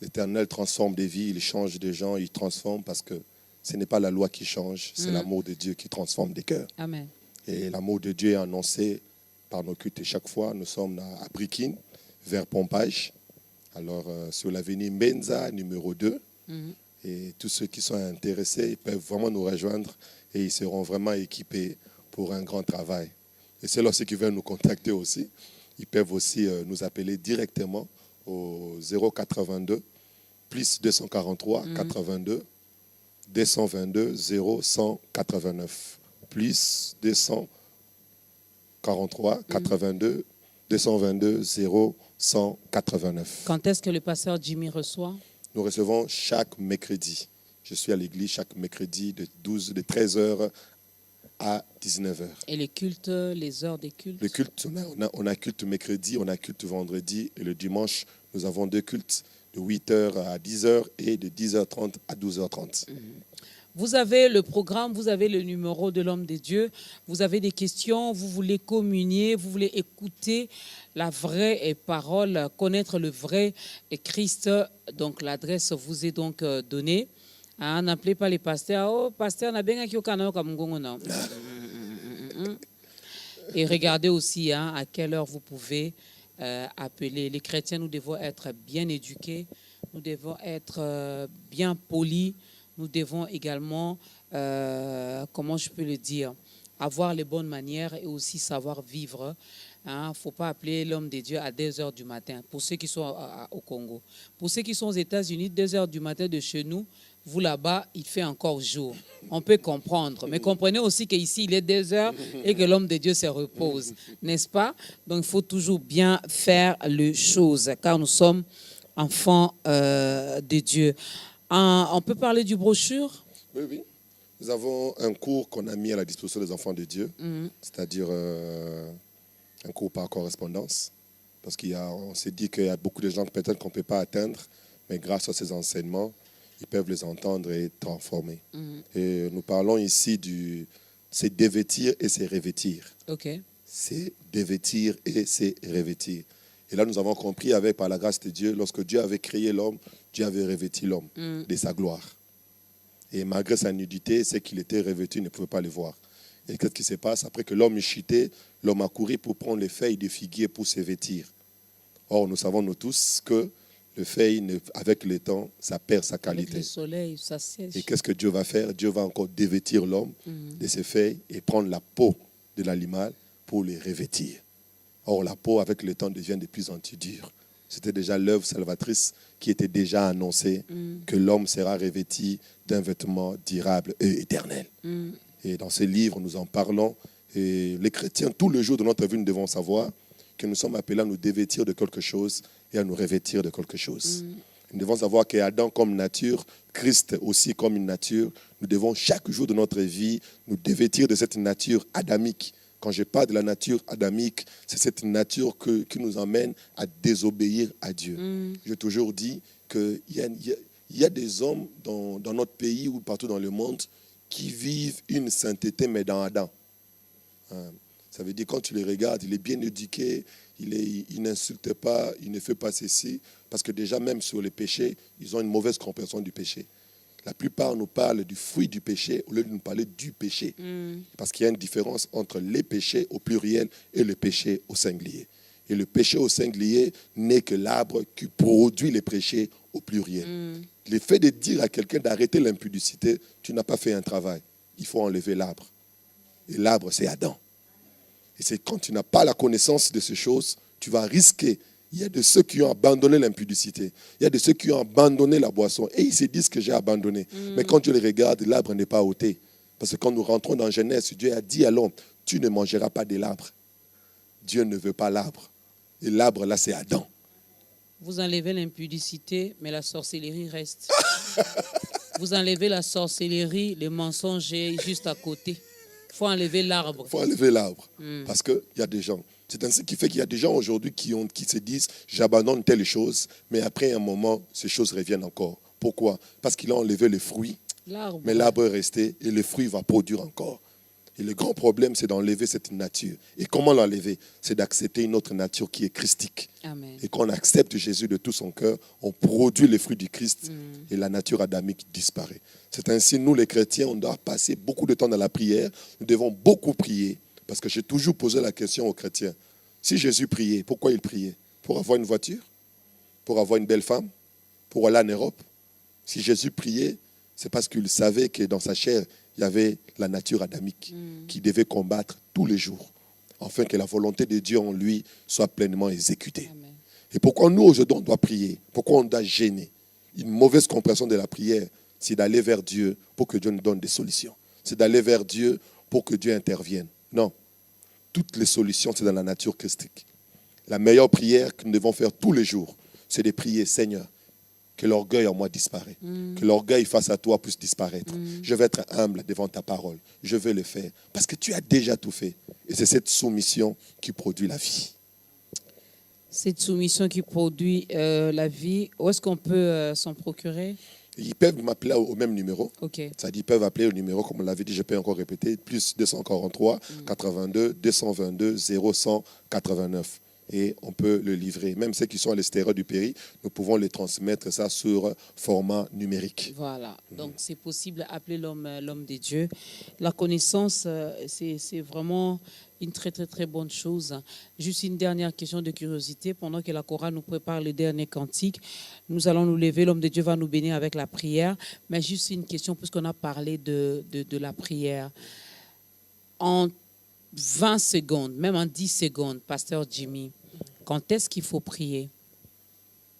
l'Éternel transforme des vies, il change des gens, il transforme parce que ce n'est pas la loi qui change, c'est l'amour de Dieu qui transforme des cœurs. Amen. Et l'amour de Dieu est annoncé par nos cultes. Et chaque fois, nous sommes à Brikine, vers Pompage. Alors, sur l'avenue Mbenza, numéro 2. Et tous ceux qui sont intéressés, ils peuvent vraiment nous rejoindre et ils seront vraiment équipés pour un grand travail. Et c'est là ceux qui veulent nous contacter aussi. Ils peuvent aussi nous appeler directement au 082 plus 243 82 222 0189 plus 243 82 222 0189. Quand est-ce que le pasteur Jimmy reçoit? Nous recevons chaque mercredi. Je suis à l'église chaque mercredi de 13h à 19h. Et les cultes, les heures des cultes? Le culte, on a culte mercredi, on a culte vendredi et le dimanche, nous avons 2 cultes de 8h à 10h et de 10h30 à 12h30. Vous avez le programme, vous avez le numéro de l'homme de Dieu, vous avez des questions, vous voulez communier, vous voulez écouter la vraie parole, connaître le vrai Christ. Donc l'adresse vous est donc donnée. Hein, n'appelez pas les pasteurs. Oh, pasteur, n'a bien comme Et regardez aussi hein, à quelle heure vous pouvez appeler. Les chrétiens, nous devons être bien éduqués, nous devons être bien polis. Nous devons également, comment je peux le dire, avoir les bonnes manières et aussi savoir vivre. Il ne faut pas appeler l'homme de Dieu à 2h du matin, pour ceux qui sont au Congo. Pour ceux qui sont aux États-Unis, 2h du matin de chez nous, vous là-bas, il fait encore jour. On peut comprendre. Mais comprenez aussi qu'ici, il est 2h et que l'homme de Dieu se repose. N'est-ce pas? Donc, il faut toujours bien faire les choses, car nous sommes enfants de Dieu. On peut parler du brochure? Oui, oui. Nous avons un cours qu'on a mis à la disposition des enfants de Dieu, c'est-à-dire un cours par correspondance. Parce qu'on s'est dit qu'il y a beaucoup de gens peut-être qu'on ne peut pas atteindre, mais grâce à ces enseignements, ils peuvent les entendre et être transformés. Et nous parlons ici c'est dévêtir et c'est revêtir. Ok. C'est dévêtir et c'est revêtir. Et là, nous avons compris par la grâce de Dieu, lorsque Dieu avait créé l'homme, Dieu avait revêtu l'homme de sa gloire. Et malgré sa nudité, c'est qu'il était revêtu, il ne pouvait pas le voir. Et qu'est-ce qui se passe? Après que l'homme est chuté, l'homme a couru pour prendre les feuilles de figuier pour se vêtir. Or, nous savons nous tous que le feuille, avec le temps, ça perd sa qualité. Avec le soleil, ça sèche. Et qu'est-ce que Dieu va faire? Dieu va encore dévêtir l'homme de ses feuilles et prendre la peau de l'animal pour les revêtir. Or, la peau, avec le temps, devient de plus en plus dure. C'était déjà l'œuvre salvatrice qui était déjà annoncée, que l'homme sera revêtu d'un vêtement durable et éternel. Et dans ce livre, nous en parlons. Et les chrétiens, tout le jour de notre vie, nous devons savoir que nous sommes appelés à nous dévêtir de quelque chose et à nous revêtir de quelque chose. Nous devons savoir qu'Adam comme nature, Christ aussi comme une nature, nous devons chaque jour de notre vie nous dévêtir de cette nature adamique. Quand je parle de la nature adamique, c'est cette nature qui nous emmène à désobéir à Dieu. J'ai toujours dit qu'il y il y a des hommes dans notre pays ou partout dans le monde qui vivent une sainteté, mais dans Adam. Ça veut dire quand tu les regardes, il est bien éduqué, il n'insulte pas, il ne fait pas ceci, parce que déjà même sur les péchés, ils ont une mauvaise compréhension du péché. La plupart nous parlent du fruit du péché au lieu de nous parler du péché. Parce qu'il y a une différence entre les péchés au pluriel et le péché au singulier. Et le péché au singulier n'est que l'arbre qui produit les péchés au pluriel. Le fait de dire à quelqu'un d'arrêter l'impudicité, tu n'as pas fait un travail. Il faut enlever l'arbre. Et l'arbre, c'est Adam. Et c'est quand tu n'as pas la connaissance de ces choses, tu vas risquer. Il y a de ceux qui ont abandonné l'impudicité. Il y a de ceux qui ont abandonné la boisson. Et ils se disent que j'ai abandonné. Mais quand tu les regardes, l'arbre n'est pas ôté. Parce que quand nous rentrons dans Genèse, Dieu a dit à l'homme, tu ne mangeras pas de l'arbre. Dieu ne veut pas l'arbre. Et l'arbre, là, c'est Adam. Vous enlevez l'impudicité, mais la sorcellerie reste. Vous enlevez la sorcellerie, les mensonges juste à côté. Il faut enlever l'arbre. Il faut enlever l'arbre. Parce qu'il y a des gens. C'est ainsi qui fait qu'il y a des gens aujourd'hui qui se disent j'abandonne telle chose, mais après un moment, ces choses reviennent encore. Pourquoi? Parce qu'il a enlevé les fruits, mais l'arbre est resté et le fruit va produire encore. Et le grand problème, c'est d'enlever cette nature. Et comment l'enlever? C'est d'accepter une autre nature qui est christique. Amen. Et quand on accepte Jésus de tout son cœur, on produit les fruits du Christ et la nature adamique disparaît. C'est ainsi, nous les chrétiens, on doit passer beaucoup de temps dans la prière. Nous devons beaucoup prier. Parce que j'ai toujours posé la question aux chrétiens. Si Jésus priait, pourquoi il priait? Pour avoir une voiture? Pour avoir une belle femme? Pour aller en Europe? Si Jésus priait, c'est parce qu'il savait que dans sa chair, il y avait la nature adamique qui devait combattre tous les jours, afin que la volonté de Dieu en lui soit pleinement exécutée. Amen. Et pourquoi nous, aujourd'hui, on doit prier? Pourquoi on doit gêner? Une mauvaise compréhension de la prière, c'est d'aller vers Dieu pour que Dieu nous donne des solutions. C'est d'aller vers Dieu pour que Dieu intervienne. Non. Toutes les solutions, c'est dans la nature christique. La meilleure prière que nous devons faire tous les jours, c'est de prier, Seigneur, que l'orgueil en moi disparaisse. Que l'orgueil face à toi puisse disparaître. Je vais être humble devant ta parole. Je vais le faire. Parce que tu as déjà tout fait. Et c'est cette soumission qui produit la vie. Cette soumission qui produit la vie, où est-ce qu'on peut s'en procurer? Ils peuvent m'appeler au même numéro. Okay. Ça dit, ils peuvent appeler au numéro, comme on l'avait dit, je peux encore répéter, plus 243 82 222 0189. Et on peut le livrer. Même ceux qui sont à l'extérieur du pays, nous pouvons les transmettre ça sur format numérique. Voilà. Donc, c'est possible d'appeler l'homme de Dieu. La connaissance, c'est vraiment une très, très, très bonne chose. Juste une dernière question de curiosité. Pendant que la chorale nous prépare le dernier cantique, nous allons nous lever. L'homme de Dieu va nous bénir avec la prière. Mais juste une question, puisqu'on a parlé de la prière. En 20 secondes, même en 10 secondes, Pasteur Jimmy, quand est-ce qu'il faut prier?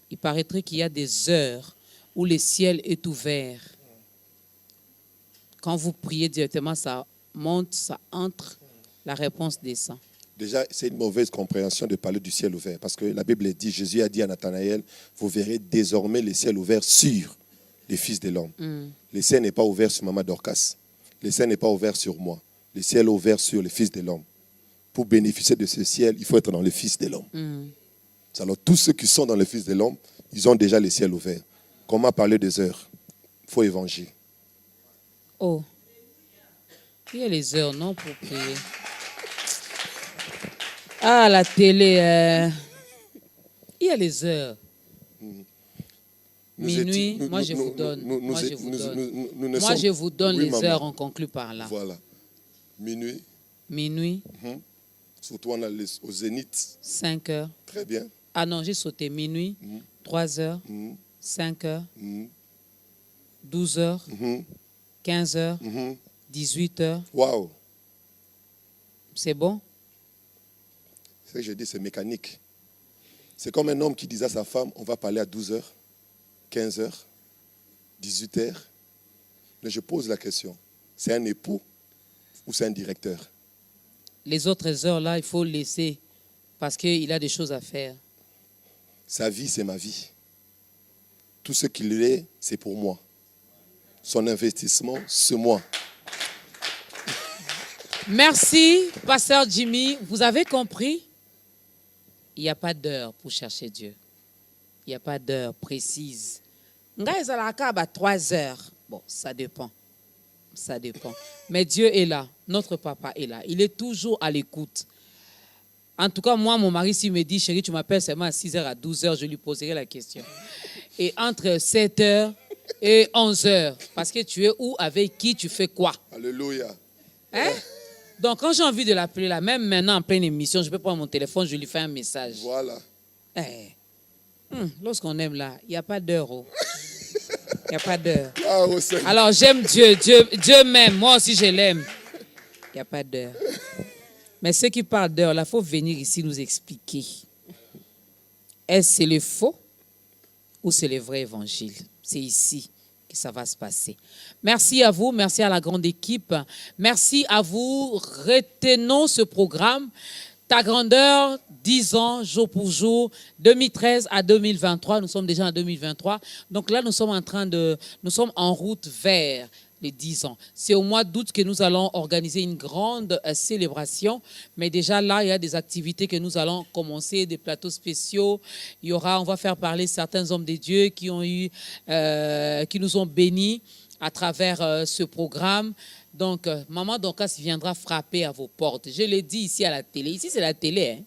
Il paraîtrait qu'il y a des heures où le ciel est ouvert. Quand vous priez directement, ça monte, ça entre, la réponse descend. Déjà, c'est une mauvaise compréhension de parler du ciel ouvert. Parce que la Bible dit, Jésus a dit à Nathanaël, vous verrez désormais le ciel ouvert sur les fils de l'homme. Le ciel n'est pas ouvert sur Maman Dorcas. Le ciel n'est pas ouvert sur moi. Le ciel est ouvert sur les fils de l'homme. Pour bénéficier de ce ciel, il faut être dans les fils de l'homme. Alors, tous ceux qui sont dans les fils de l'homme, ils ont déjà le ciel ouvert. Comment parler des heures? Il faut évangile. Oh, il y a les heures, non, pour prier. Ah, la télé, il y a les heures. Minuit, moi je vous donne. Moi je vous donne les heures, on conclut par là. Voilà. Minuit. Minuit. Surtout on a au zénith. 5 heures. Très bien. Ah non, j'ai sauté minuit, 3 heures, 5 heures, 12 heures, 15 heures, 18 heures. Waouh. C'est bon? Ce que je dis, c'est mécanique. C'est comme un homme qui disait à sa femme, on va parler à 12 heures, 15 heures, 18 heures. Mais je pose la question, c'est un époux ou c'est un directeur? Les autres heures, là, il faut laisser parce qu'il a des choses à faire. Sa vie, c'est ma vie. Tout ce qu'il est, c'est pour moi. Son investissement, c'est moi. Merci, Pasteur Jimmy. Vous avez compris? Il n'y a pas d'heure pour chercher Dieu. Il n'y a pas d'heure précise. Ngai ezalaka ba 3 heures. Bon, ça dépend. Ça dépend. Mais Dieu est là. Notre papa est là. Il est toujours à l'écoute. En tout cas, moi, mon mari, s'il me dit, chérie, tu m'appelles seulement à 6h à 12h, je lui poserai la question. Et entre 7h et 11h, parce que tu es où, avec qui, tu fais quoi? Alléluia. Hein? Donc, quand j'ai envie de l'appeler là, même maintenant en pleine émission, je peux prendre mon téléphone, je lui fais un message. Voilà. Lorsqu'on aime là, il n'y a pas d'heure. Il n'y a pas d'heure. Ah, oh, Seigneur. Alors, j'aime Dieu. Dieu m'aime. Moi aussi, je l'aime. Il n'y a pas d'heure. Mais ceux qui parlent d'heure, là, il faut venir ici nous expliquer. Est-ce que c'est le faux ou c'est le vrai évangile? C'est ici que ça va se passer. Merci à vous, merci à la grande équipe. Merci à vous. Retenons ce programme. Ta grandeur, 10 ans, jour pour jour, 2013 à 2023. Nous sommes déjà en 2023. Donc là, nous sommes en route vers les 10 ans. C'est au mois d'août que nous allons organiser une grande célébration. Mais déjà là, il y a des activités que nous allons commencer, des plateaux spéciaux. On va faire parler certains hommes de Dieu qui nous ont bénis à travers ce programme. Donc, Maman Dorcas viendra frapper à vos portes. Je l'ai dit ici à la télé. Ici, c'est la télé. Hein?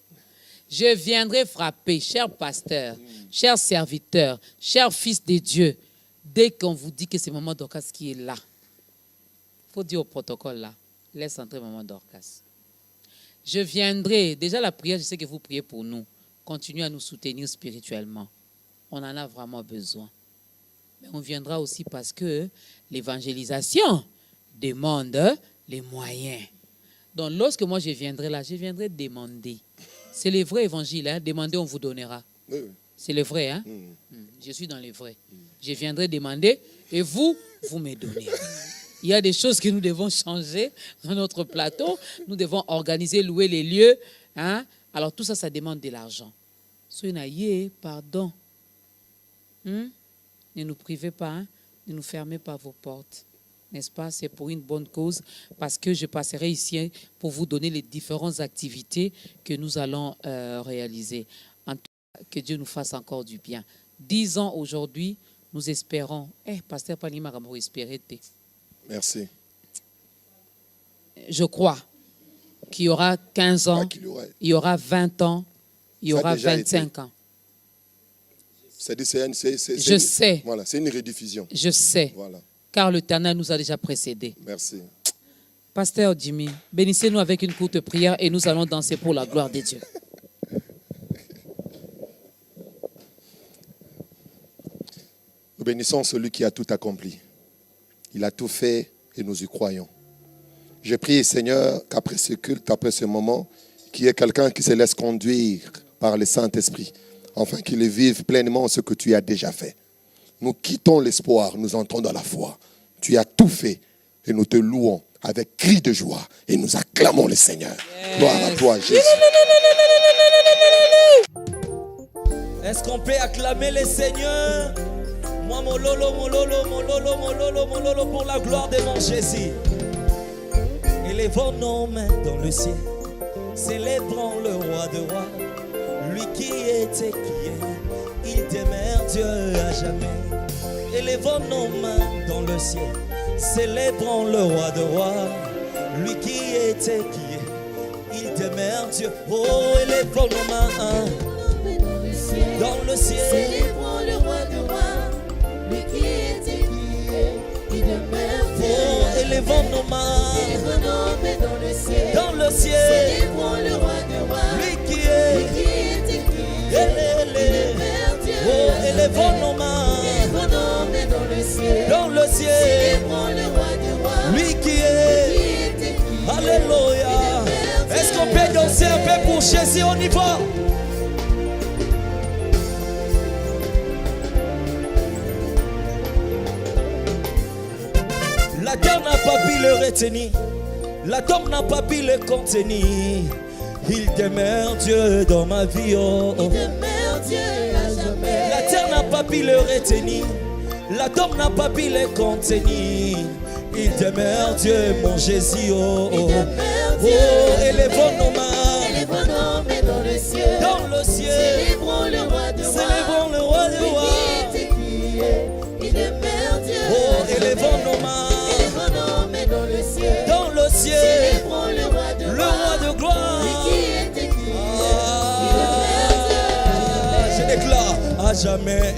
Je viendrai frapper, cher pasteur, chers serviteurs, chers fils de Dieu. Dès qu'on vous dit que c'est Maman Dorcas qui est là, il faut dire au protocole là, laisse entrer Maman Dorcas. Je viendrai. Déjà, la prière, je sais que vous priez pour nous. Continuez à nous soutenir spirituellement. On en a vraiment besoin. Mais on viendra aussi parce que l'évangélisation demande les moyens. Donc, lorsque moi je viendrai là, je viendrai demander. C'est le vrai évangile, hein? Demandez, on vous donnera. Oui. C'est le vrai, hein? Je suis dans le vrai. Je viendrai demander et vous me donnez. Il y a des choses que nous devons changer dans notre plateau. Nous devons organiser, louer les lieux. Hein? Alors, tout ça, ça demande de l'argent. Soyez, pardon. Ne nous privez pas, hein? Ne nous fermez pas vos portes. N'est-ce pas? C'est pour une bonne cause, parce que je passerai ici pour vous donner les différentes activités que nous allons réaliser. En tout cas, que Dieu nous fasse encore du bien. 10 ans aujourd'hui, nous espérons. Pasteur Panima, comment espérer? Merci. Je crois qu'il y aura 15 ans, il y aura 20 ans, il y aura 25 ans. Je sais. Voilà, c'est une rediffusion. Je sais. Voilà. Car l'Éternel nous a déjà précédés. Merci. Pasteur Jimmy, bénissez-nous avec une courte prière et nous allons danser pour la gloire de Dieu. Nous bénissons celui qui a tout accompli. Il a tout fait et nous y croyons. Je prie, Seigneur, qu'après ce culte, après ce moment, qu'il y ait quelqu'un qui se laisse conduire par le Saint-Esprit, afin qu'il vive pleinement ce que tu as déjà fait. Nous quittons l'espoir, nous entrons dans la foi. Tu as tout fait et nous te louons avec cri de joie et nous acclamons le Seigneur. Yes. Gloire à toi, Jésus. Est-ce qu'on peut acclamer le Seigneur? Moi, mon lolo, pour la gloire de mon Jésus. Élevons nos mains dans le ciel, célébrons le roi de rois, lui qui était, qui est, il demeure Dieu à jamais. Élevons nos mains dans le ciel, célébrons le roi de rois, lui qui était, qui est, il demeure Dieu. Oh, élevons nos mains dans le ciel, célébrons le roi de rois, lui qui était, qui est, il demeure Dieu. Oh, élevons nos mains dans le ciel, célébrons le roi de rois, lui qui est, qui est, oh, élevons nos mains dans le ciel, célébrons le roi de rois, lui qui est, alléluia. Est-ce qu'on peut danser un peu pour Jésus? On y va. La terre n'a pas pu le retenir, la tombe n'a pas pu le contenir. Il demeure Dieu dans ma vie, oh, oh. Il demeure Dieu à jamais. La terre n'a pas pu le retenir, la tombe n'a pas pu le contenir. Il demeure Dieu, mon Jésus, oh, oh. Oh, élevons nos mains dans le ciel, dans le ciel. Célébrons le roi de rois, célébrons le roi de rois. Qui est, il dans le ciel. Célébrons le roi de gloire. Lui qui était qui Je déclare à jamais,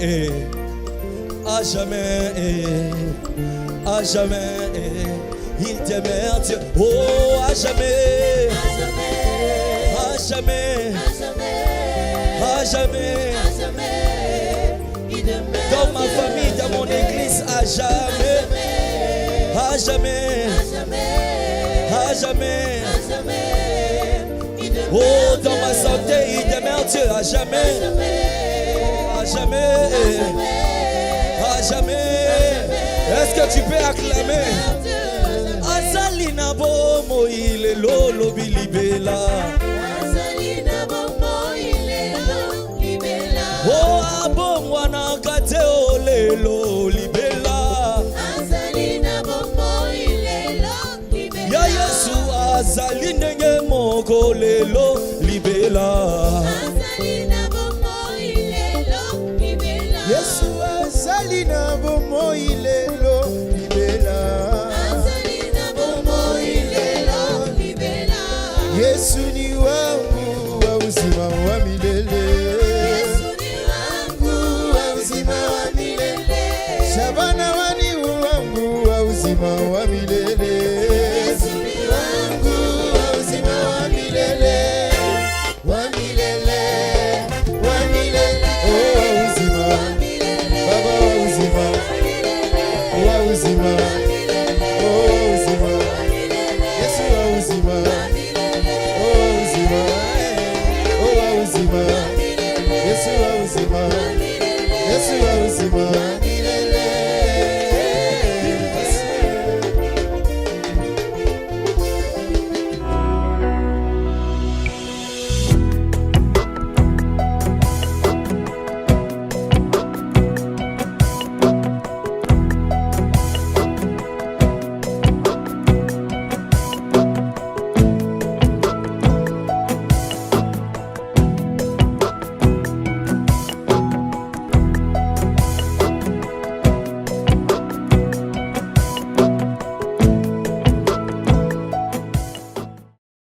à jamais, à jamais, il demeure Dieu. Oh, à jamais, à jamais, à jamais, dans ma famille, dans mon église, à jamais, à jamais, à jamais. Oh, dans ma santé, il demeure Dieu, à jamais, à jamais, à jamais. Est-ce que tu peux acclamer? Azalina bomo il est lolo bilibela. Oh, abom wana kate olelo libela. Ya Yesu azali ndenge moko lelo libela. Yesu azali na bomo ilelo libela. Yesu ni wangu wa uzima wa milele. Shabana wani wangu wa uzima wa milele. Yesu ni wangu wa uzima wa milele. Wa milele, wa milele. Oh, wa uzima. Baba wa uzima. Wa uzima. Oh, uzima. Yesu wa uzima.